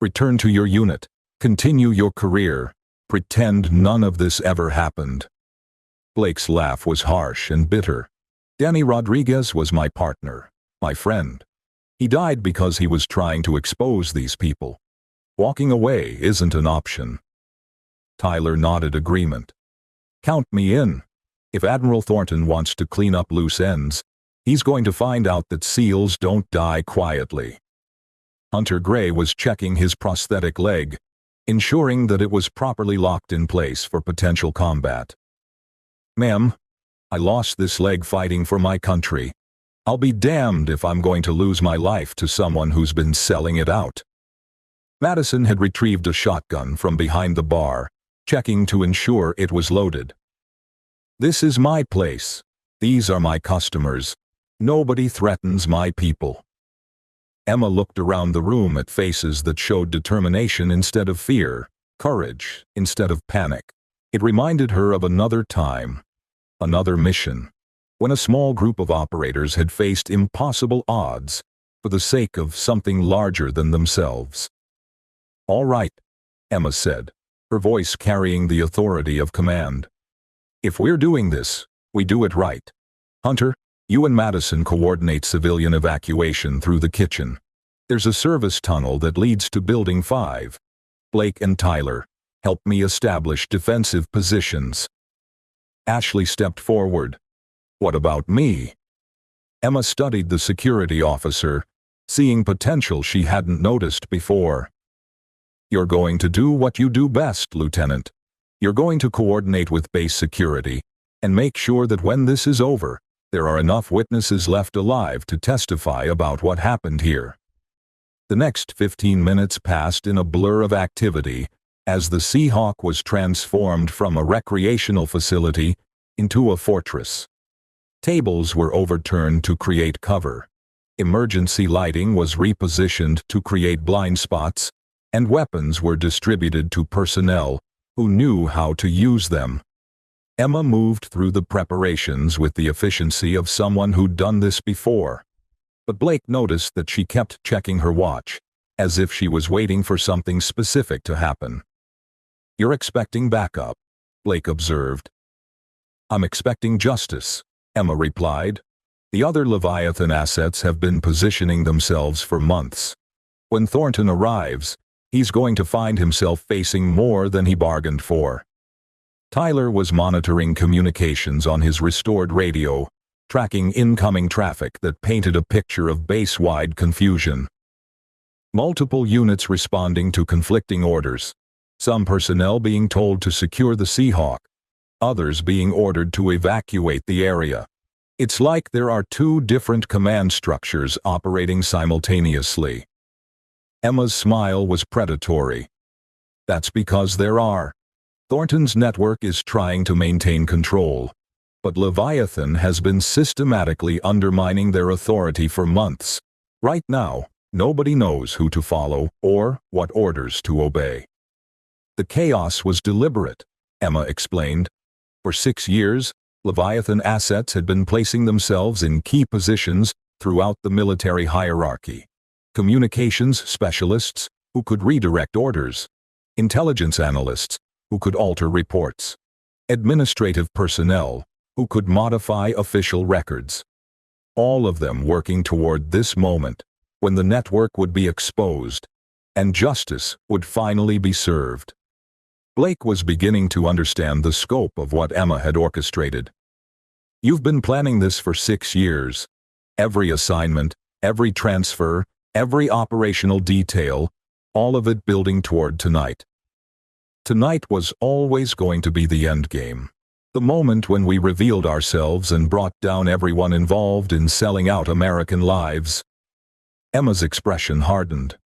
[SPEAKER 1] Return to your unit. Continue your career. Pretend none of this ever happened. Blake's laugh was harsh and bitter. Danny Rodriguez was my partner, my friend. He died because he was trying to expose these people. Walking away isn't an option. Tyler nodded agreement. Count me in. If Admiral Thornton wants to clean up loose ends, he's going to find out that SEALs don't die quietly. Hunter Gray was checking his prosthetic leg, ensuring that it was properly locked in place for potential combat. Ma'am, I lost this leg fighting for my country. I'll be damned if I'm going to lose my life to someone who's been selling it out. Madison had retrieved a shotgun from behind the bar, checking to ensure it was loaded. This is my place. These are my customers. Nobody threatens my people. Emma looked around the room at faces that showed determination instead of fear, courage instead of panic. It reminded her of another time, another mission, when a small group of operators had faced impossible odds for the sake of something larger than themselves. All right, Emma said, her voice carrying the authority of command. If we're doing this, we do it right. Hunter, you and Madison coordinate civilian evacuation through the kitchen. There's a service tunnel that leads to Building 5. Blake and Tyler, help me establish defensive positions. Ashley stepped forward. What about me? Emma studied the security officer, seeing potential she hadn't noticed before. You're going to do what you do best, Lieutenant. You're going to coordinate with base security and make sure that when this is over, there are enough witnesses left alive to testify about what happened here. The next 15 minutes passed in a blur of activity as the Seahawk was transformed from a recreational facility into a fortress. Tables were overturned to create cover. Emergency lighting was repositioned to create blind spots, and weapons were distributed to personnel who knew how to use them. Emma moved through the preparations with the efficiency of someone who'd done this before. But Blake noticed that she kept checking her watch, as if she was waiting for something specific to happen. You're expecting backup, Blake observed. I'm expecting justice, Emma replied. The other Leviathan assets have been positioning themselves for months. When Thornton arrives, he's going to find himself facing more than he bargained for. Tyler was monitoring communications on his restored radio, tracking incoming traffic that painted a picture of base-wide confusion. Multiple units responding to conflicting orders, some personnel being told to secure the Seahawk, others being ordered to evacuate the area. It's like there are two different command structures operating simultaneously. Emma's smile was predatory. That's because there are. Thornton's network is trying to maintain control, but Leviathan has been systematically undermining their authority for months. Right now, nobody knows who to follow or what orders to obey. The chaos was deliberate, Emma explained. For 6 years, Leviathan assets had been placing themselves in key positions throughout the military hierarchy. Communications specialists who could redirect orders, intelligence analysts who could alter reports, administrative personnel who could modify official records. All of them working toward this moment when the network would be exposed and justice would finally be served. Blake was beginning to understand the scope of what Emma had orchestrated. "You've been planning this for 6 years. Every assignment, every transfer, every operational detail, all of it building toward tonight. Tonight was always going to be the endgame. The moment when we revealed ourselves and brought down everyone involved in selling out American lives." Emma's expression hardened.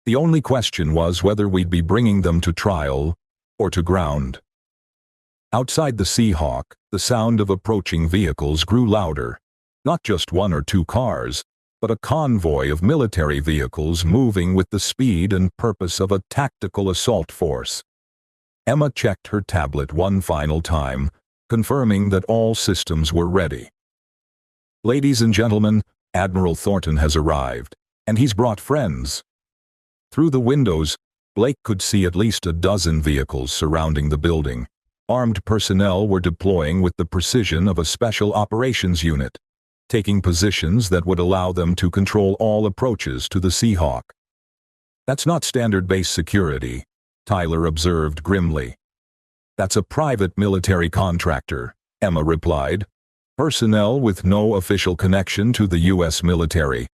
[SPEAKER 1] "The only question was whether we'd be bringing them to trial or to ground." Outside the Seahawk, the sound of approaching vehicles grew louder. Not just 1 or 2 cars, but a convoy of military vehicles moving with the speed and purpose of a tactical assault force. Emma checked her tablet one final time, confirming that all systems were ready. "Ladies and gentlemen, Admiral Thornton has arrived, and he's brought friends." Through the windows, Blake could see at least a dozen vehicles surrounding the building. Armed personnel were deploying with the precision of a special operations unit, taking positions that would allow them to control all approaches to the Seahawk. "That's not standard base security," Tyler observed grimly. "That's a private military contractor," Emma replied. "Personnel with no official connection to the U.S. military.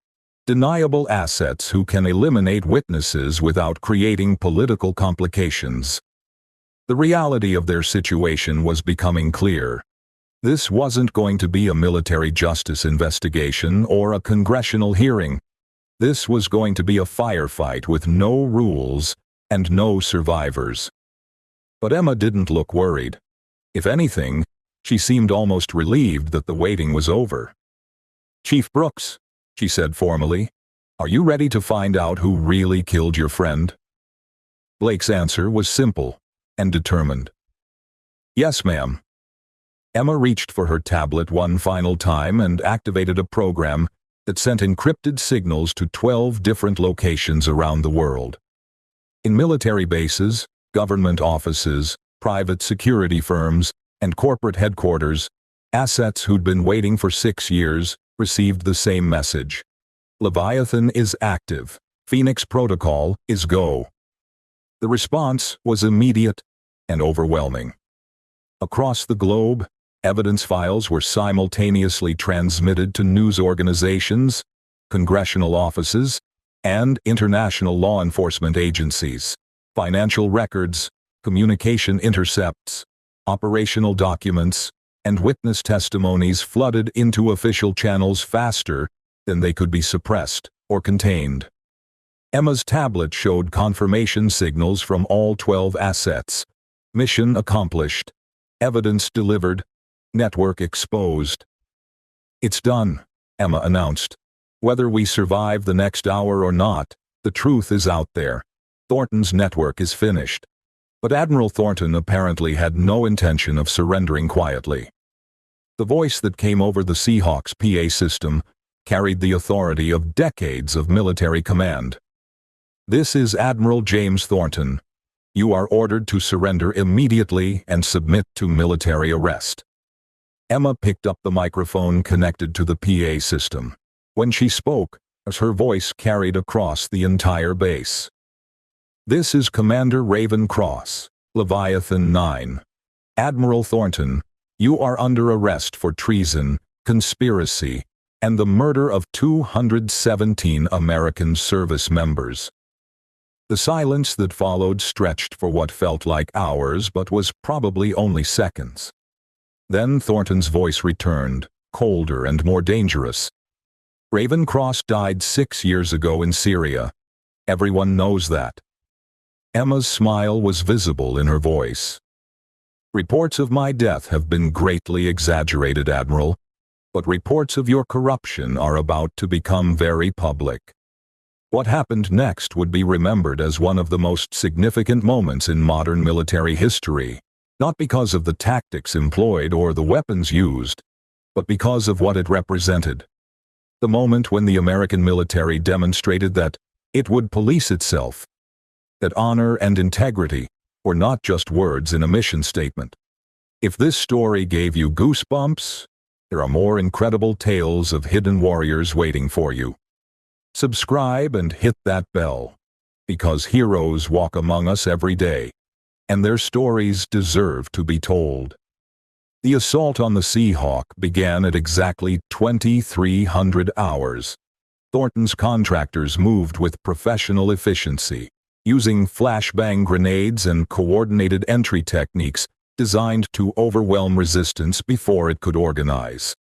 [SPEAKER 1] Deniable assets who can eliminate witnesses without creating political complications." The reality of their situation was becoming clear. This wasn't going to be a military justice investigation or a congressional hearing. This was going to be a firefight with no rules and no survivors. But Emma didn't look worried. If anything, she seemed almost relieved that the waiting was over. "Chief Brooks," she said formally, "are you ready to find out who really killed your friend?" Blake's answer was simple and determined. "Yes, ma'am." Emma reached for her tablet one final time and activated a program that sent encrypted signals to 12 different locations around the world. In military bases, government offices, private security firms, and corporate headquarters, assets who'd been waiting for 6 years received the same message. Leviathan is active. Phoenix Protocol is go. The response was immediate and overwhelming. Across the globe, evidence files were simultaneously transmitted to news organizations, congressional offices, and international law enforcement agencies. Financial records, communication intercepts, operational documents, and witness testimonies flooded into official channels faster than they could be suppressed or contained. Emma's tablet showed confirmation signals from all 12 assets. Mission accomplished. Evidence delivered. Network exposed. "It's done," Emma announced. "Whether we survive the next hour or not, the truth is out there. Thornton's network is finished." But Admiral Thornton apparently had no intention of surrendering quietly. The voice that came over the Seahawk's PA system carried the authority of decades of military command. "This is Admiral James Thornton. You are ordered to surrender immediately and submit to military arrest." Emma picked up the microphone connected to the PA system. When she spoke, her voice carried across the entire base. "This is Commander Raven Cross, Leviathan 9. Admiral Thornton, you are under arrest for treason, conspiracy, and the murder of 217 American service members." The silence that followed stretched for what felt like hours but was probably only seconds. Then Thornton's voice returned, colder and more dangerous. "Raven Cross died 6 years ago in Syria. Everyone knows that." Emma's smile was visible in her voice. "Reports of my death have been greatly exaggerated, Admiral, but reports of your corruption are about to become very public. What happened next would be remembered as one of the most significant moments in modern military history. Not because of the tactics employed or the weapons used, but because of what it represented. The moment when the American military demonstrated that it would police itself, that honor and integrity were not just words in a mission statement. If this story gave you goosebumps, there are more incredible tales of hidden warriors waiting for you. Subscribe and hit that bell, because heroes walk among us every day. and their stories deserve to be told. The assault on the Seahawk began at exactly 2300 hours. Thornton's contractors moved with professional efficiency, using flashbang grenades and coordinated entry techniques designed to overwhelm resistance before it could organize.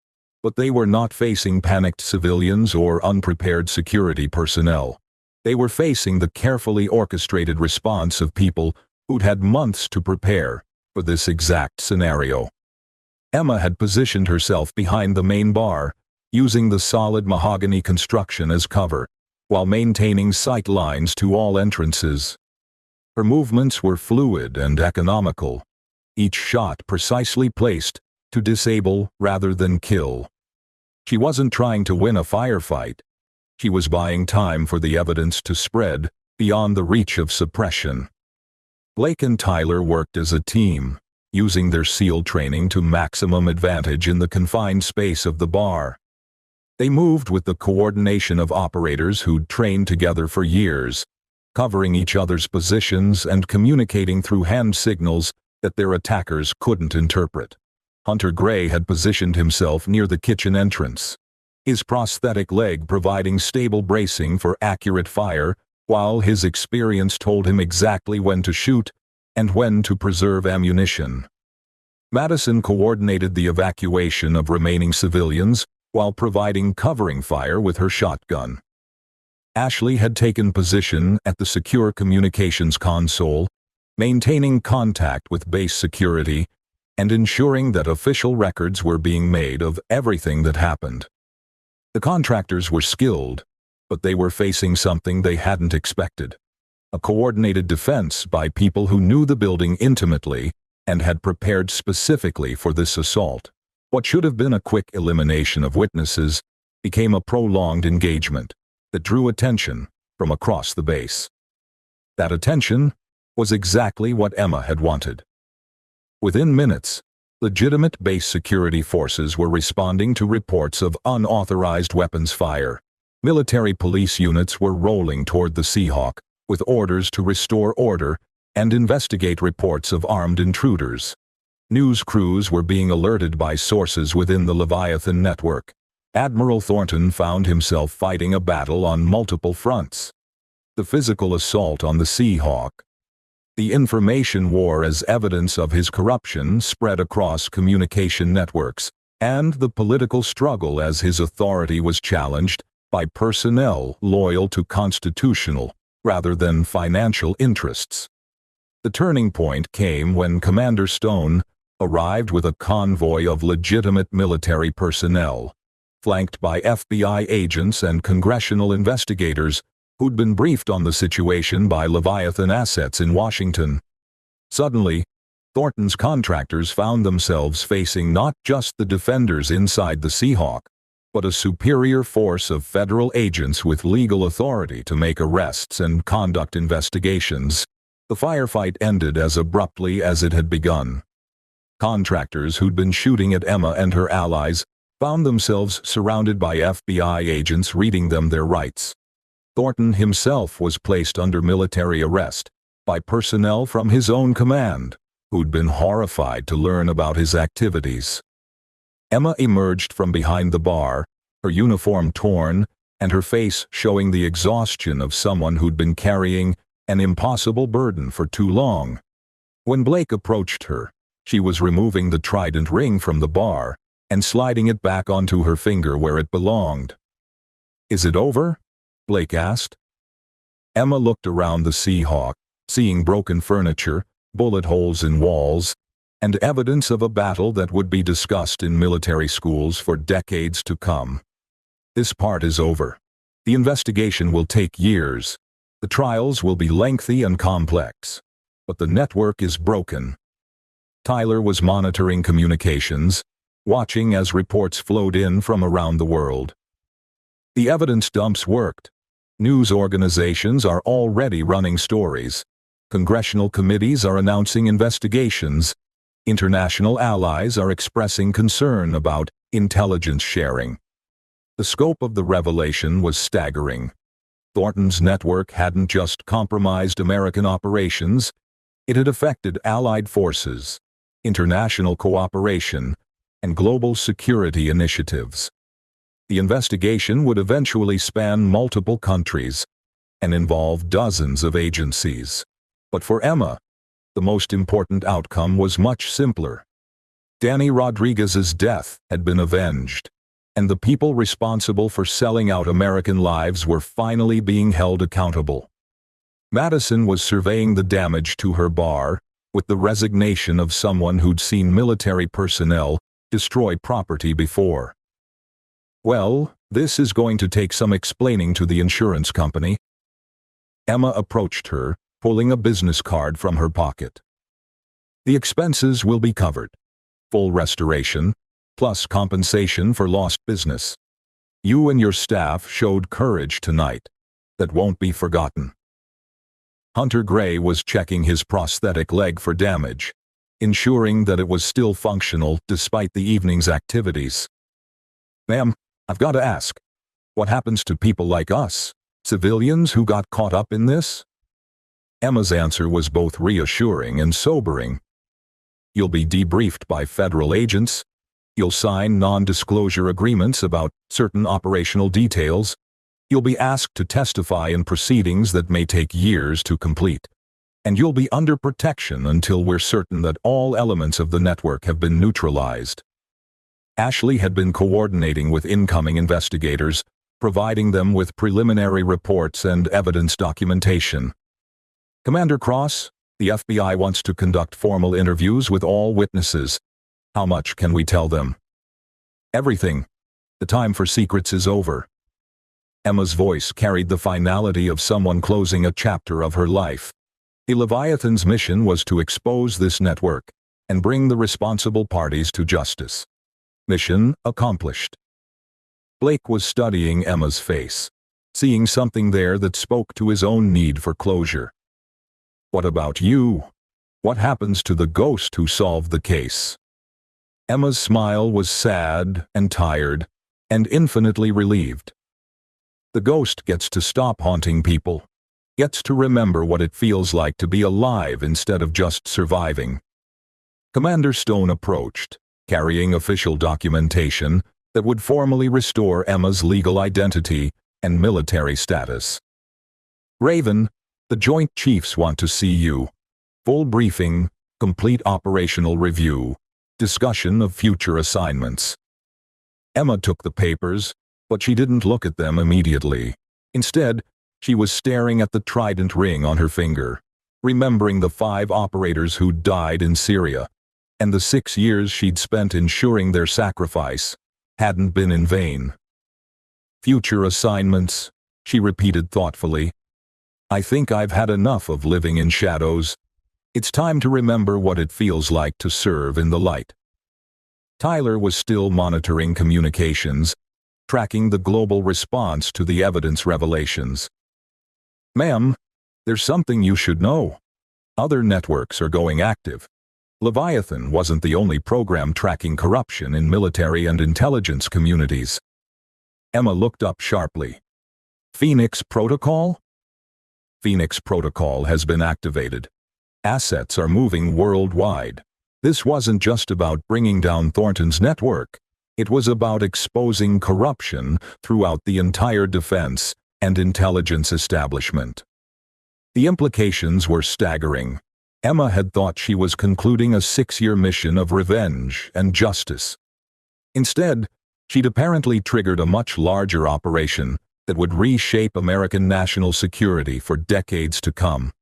[SPEAKER 1] But they were not facing panicked civilians or unprepared security personnel. They were facing the carefully orchestrated response of people who'd had months to prepare for this exact scenario. Emma had positioned herself behind the main bar, using the solid mahogany construction as cover, while maintaining sight lines to all entrances. Her movements were fluid and economical, each shot precisely placed to disable rather than kill. She wasn't trying to win a firefight. She was buying time for the evidence to spread beyond the reach of suppression. Blake and Tyler worked as a team, using their SEAL training to maximum advantage in the confined space of the bar. They moved with the coordination of operators who'd trained together for years, covering each other's positions and communicating through hand signals that their attackers couldn't interpret. Hunter Gray had positioned himself near the kitchen entrance, his prosthetic leg providing stable bracing for accurate fire, while his experience told him exactly when to shoot and when to preserve ammunition. Madison coordinated the evacuation of remaining civilians while providing covering fire with her shotgun. Ashley had taken position at the secure communications console, maintaining contact with base security and ensuring that official records were being made of everything that happened. The contractors were skilled, but they were facing something they hadn't expected: a coordinated defense by people who knew the building intimately and had prepared specifically for this assault. What should have been a quick elimination of witnesses became a prolonged engagement that drew attention from across the base. That attention was exactly what Emma had wanted. Within minutes, legitimate base security forces were responding to reports of unauthorized weapons fire. Military police units were rolling toward the Seahawk with orders to restore order and investigate reports of armed intruders. News crews were being alerted by sources within the Leviathan network. Admiral Thornton found himself fighting a battle on multiple fronts: the physical assault on the Seahawk, the information war as evidence of his corruption spread across communication networks, and the political struggle as his authority was challenged by personnel loyal to constitutional rather than financial interests. The turning point came when Commander Stone arrived with a convoy of legitimate military personnel, flanked by FBI agents and congressional investigators who'd been briefed on the situation by Leviathan assets in Washington. Suddenly, Thornton's contractors found themselves facing not just the defenders inside the Seahawk, but a superior force of federal agents with legal authority to make arrests and conduct investigations. The firefight ended as abruptly as it had begun. Contractors who'd been shooting at Emma and her allies found themselves surrounded by FBI agents reading them their rights. Thornton himself was placed under military arrest by personnel from his own command, who'd been horrified to learn about his activities. Emma emerged from behind the bar, her uniform torn and her face showing the exhaustion of someone who'd been carrying an impossible burden for too long. When Blake approached her, she was removing the Trident ring from the bar and sliding it back onto her finger where it belonged. "Is it over?" Blake asked. Emma looked around the Seahawk, seeing broken furniture, bullet holes in walls, and evidence of a battle that would be discussed in military schools for decades to come. "This part is over. The investigation will take years. The trials will be lengthy and complex. But the network is broken." Tyler was monitoring communications, watching as reports flowed in from around the world. The evidence dumps worked. News organizations are already running stories. Congressional committees are announcing investigations. International allies are expressing concern about intelligence sharing. The scope of the revelation was staggering. Thornton's network hadn't just compromised American operations, It had affected Allied forces, international cooperation, and global security initiatives. The investigation would eventually span multiple countries and involve dozens of agencies. But for Emma, the most important outcome was much simpler. Danny Rodriguez's death had been avenged, and the people responsible for selling out American lives were finally being held accountable. Madison was surveying the damage to her bar with the resignation of someone who'd seen military personnel destroy property before. "Well, this is going to take some explaining to the insurance company." Emma approached her, pulling a business card from her pocket. "The expenses will be covered. Full restoration, plus compensation for lost business. You and your staff showed courage tonight. That won't be forgotten." Hunter Gray was checking his prosthetic leg for damage, ensuring that it was still functional despite the evening's activities. "Ma'am, I've got to ask, what happens to people like us, civilians who got caught up in this?" Emma's answer was both reassuring and sobering. "You'll be debriefed by federal agents. You'll sign non-disclosure agreements about certain operational details. You'll be asked to testify in proceedings that may take years to complete. And you'll be under protection until we're certain that all elements of the network have been neutralized." Ashley had been coordinating with incoming investigators, providing them with preliminary reports and evidence documentation. "Commander Cross, the FBI wants to conduct formal interviews with all witnesses. How much can we tell them?" "Everything. The time for secrets is over." Emma's voice carried the finality of someone closing a chapter of her life. The Leviathan's mission was to expose this network and bring the responsible parties to justice. Mission accomplished. Blake was studying Emma's face, seeing something there that spoke to his own need for closure. "What about you? What happens to the ghost who solved the case?" Emma's smile was sad and tired, and infinitely relieved. "The ghost gets to stop haunting people, gets to remember what it feels like to be alive instead of just surviving." Commander Stone approached, carrying official documentation that would formally restore Emma's legal identity and military status. "Raven, the Joint Chiefs want to see you. Full briefing, complete operational review, discussion of future assignments." Emma took the papers, but she didn't look at them immediately. Instead, she was staring at the Trident ring on her finger, remembering the 5 operators who'd died in Syria, and the 6 years she'd spent ensuring their sacrifice hadn't been in vain. "Future assignments," she repeated thoughtfully. "I think I've had enough of living in shadows. It's time to remember what it feels like to serve in the light." Tyler was still monitoring communications, tracking the global response to the evidence revelations. "Ma'am, there's something you should know. Other networks are going active. Leviathan wasn't the only program tracking corruption in military and intelligence communities." Emma looked up sharply. "Phoenix Protocol?" "Phoenix Protocol has been activated. Assets are moving worldwide. This wasn't just about bringing down Thornton's network. It was about exposing corruption throughout the entire defense and intelligence establishment." The implications were staggering. Emma had thought she was concluding a 6-year mission of revenge and justice. Instead, she'd apparently triggered a much larger operation that would reshape American national security for decades to come.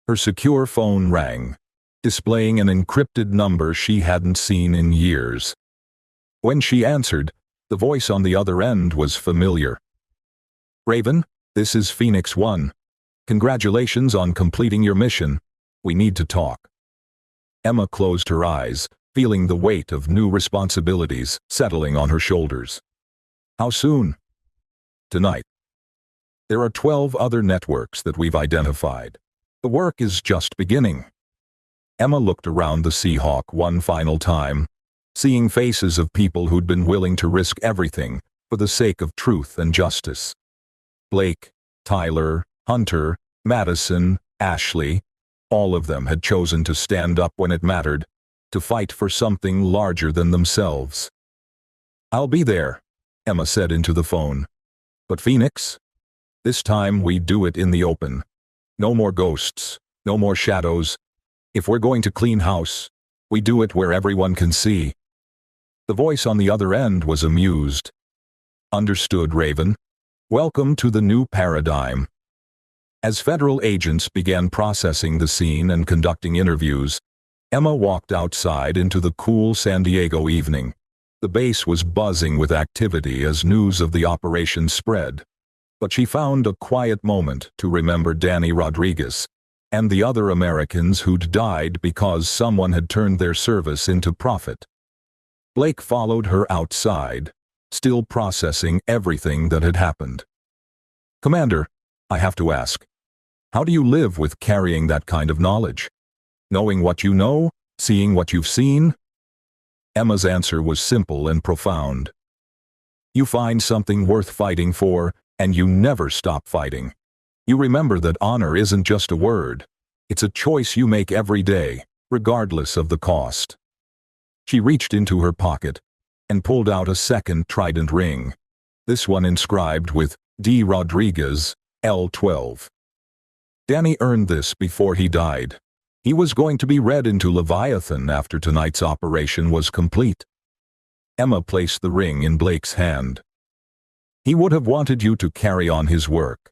[SPEAKER 1] Her secure phone rang, displaying an encrypted number she hadn't seen in years. When she answered, the voice on the other end was familiar. "Raven, this is Phoenix 1. Congratulations on completing your mission. We need to talk." Emma closed her eyes, feeling the weight of new responsibilities settling on her shoulders. "How soon?" "Tonight. There are 12 other networks that we've identified. The work is just beginning." Emma looked around the Seahawk one final time, seeing faces of people who'd been willing to risk everything for the sake of truth and justice. Blake, Tyler, Hunter, Madison, Ashley. All of them had chosen to stand up when it mattered, to fight for something larger than themselves. "I'll be there," Emma said into the phone. "But Phoenix? This time we do it in the open. No more ghosts, no more shadows. If we're going to clean house, we do it where everyone can see." The voice on the other end was amused. "Understood, Raven. Welcome to the new paradigm." As federal agents began processing the scene and conducting interviews, Emma walked outside into the cool San Diego evening. The base was buzzing with activity as news of the operation spread, but she found a quiet moment to remember Danny Rodriguez and the other Americans who'd died because someone had turned their service into profit. Blake followed her outside, still processing everything that had happened. "Commander, I have to ask, how do you live with carrying that kind of knowledge? Knowing what you know, seeing what you've seen?" Emma's answer was simple and profound. "You find something worth fighting for, and you never stop fighting. You remember that honor isn't just a word. It's a choice you make every day, regardless of the cost." She reached into her pocket and pulled out a second Trident ring, this one inscribed with D. Rodriguez, L12. Danny earned this before he died. He was going to be read into Leviathan after tonight's operation was complete. Emma placed the ring in Blake's hand. "He would have wanted you to carry on his work.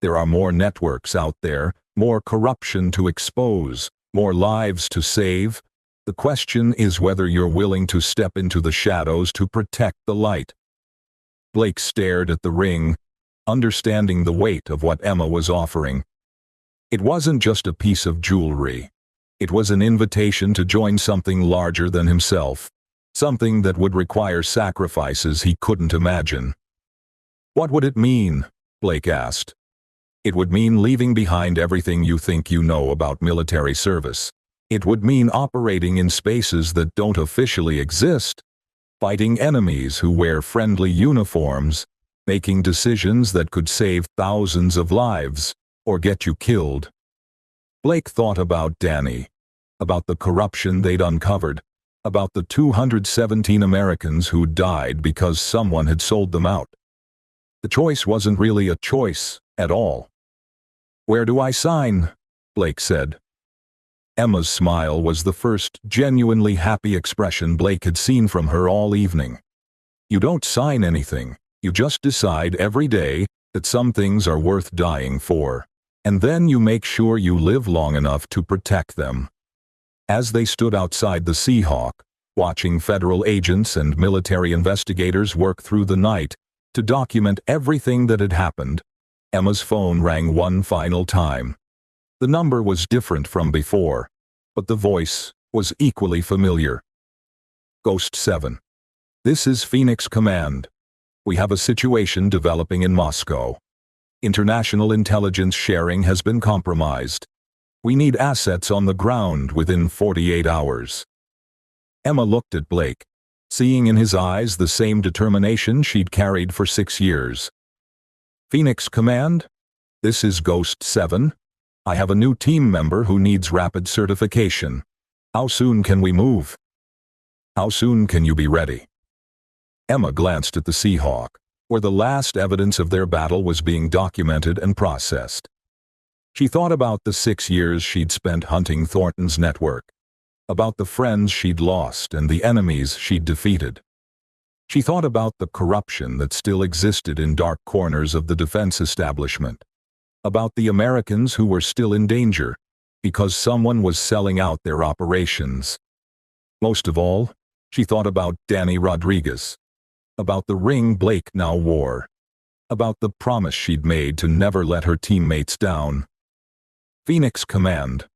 [SPEAKER 1] There are more networks out there, more corruption to expose, more lives to save. The question is whether you're willing to step into the shadows to protect the light." Blake stared at the ring, understanding the weight of what Emma was offering. It wasn't just a piece of jewelry. It was an invitation to join something larger than himself, something that would require sacrifices he couldn't imagine. "What would it mean?" Blake asked. "It would mean leaving behind everything you think you know about military service. It would mean operating in spaces that don't officially exist, fighting enemies who wear friendly uniforms, making decisions that could save thousands of lives or get you killed." Blake thought about Danny, about the corruption they'd uncovered, about the 217 Americans who died because someone had sold them out. The choice wasn't really a choice at all. "Where do I sign?" Blake said. Emma's smile was the first genuinely happy expression Blake had seen from her all evening. "You don't sign anything, you just decide every day that some things are worth dying for, and then you make sure you live long enough to protect them." As they stood outside the Seahawk, watching federal agents and military investigators work through the night to document everything that had happened, Emma's phone rang one final time. The number was different from before, but the voice was equally familiar. "Ghost 7. This is Phoenix Command. We have a situation developing in Moscow. International intelligence sharing has been compromised. We need assets on the ground within 48 hours. Emma looked at Blake, seeing in his eyes the same determination she'd carried for 6 years. "Phoenix Command? This is Ghost 7. I have a new team member who needs rapid certification. How soon can we move? How soon can you be ready?" Emma glanced at the Seahawk, where the last evidence of their battle was being documented and processed. She thought about the 6 years she'd spent hunting Thornton's network, about the friends she'd lost and the enemies she'd defeated. She thought about the corruption that still existed in dark corners of the defense establishment, about the Americans who were still in danger because someone was selling out their operations. Most of all, she thought about Danny Rodriguez, about the ring Blake now wore, about the promise she'd made to never let her teammates down. "Phoenix Command,"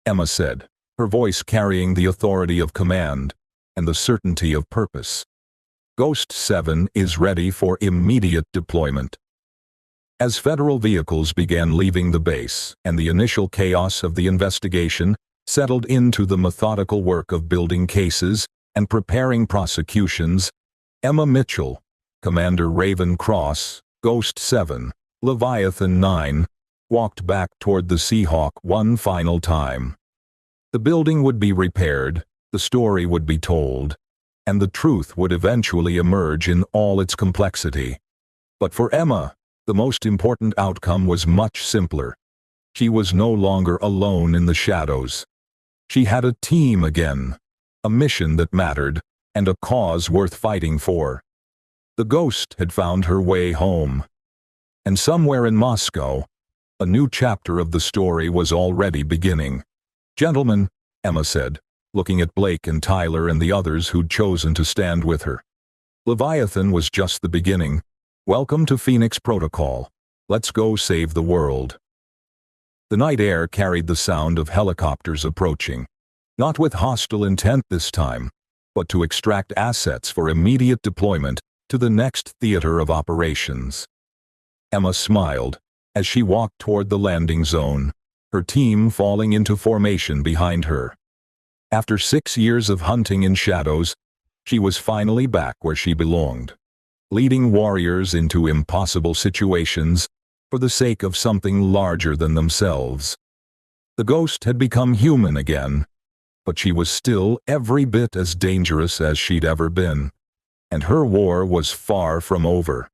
[SPEAKER 1] Emma said, her voice carrying the authority of command and the certainty of purpose. "Ghost 7 is ready for immediate deployment." As federal vehicles began leaving the base and the initial chaos of the investigation settled into the methodical work of building cases and preparing prosecutions, Emma Mitchell, Commander Raven Cross, Ghost 7, Leviathan 9, walked back toward the Seahawk one final time. The building would be repaired, the story would be told, and the truth would eventually emerge in all its complexity. But for Emma, the most important outcome was much simpler. She was no longer alone in the shadows. She had a team again, a mission that mattered, and a cause worth fighting for. The ghost had found her way home. And somewhere in Moscow, a new chapter of the story was already beginning. "Gentlemen," Emma said, looking at Blake and Tyler and the others who'd chosen to stand with her. "Leviathan was just the beginning. Welcome to Phoenix Protocol. Let's go save the world." The night air carried the sound of helicopters approaching, not with hostile intent this time, but to extract assets for immediate deployment to the next theater of operations. Emma smiled as she walked toward the landing zone, her team falling into formation behind her. After 6 years of hunting in shadows, she was finally back where she belonged, leading warriors into impossible situations for the sake of something larger than themselves. The ghost had become human again, but she was still every bit as dangerous as she'd ever been, and her war was far from over.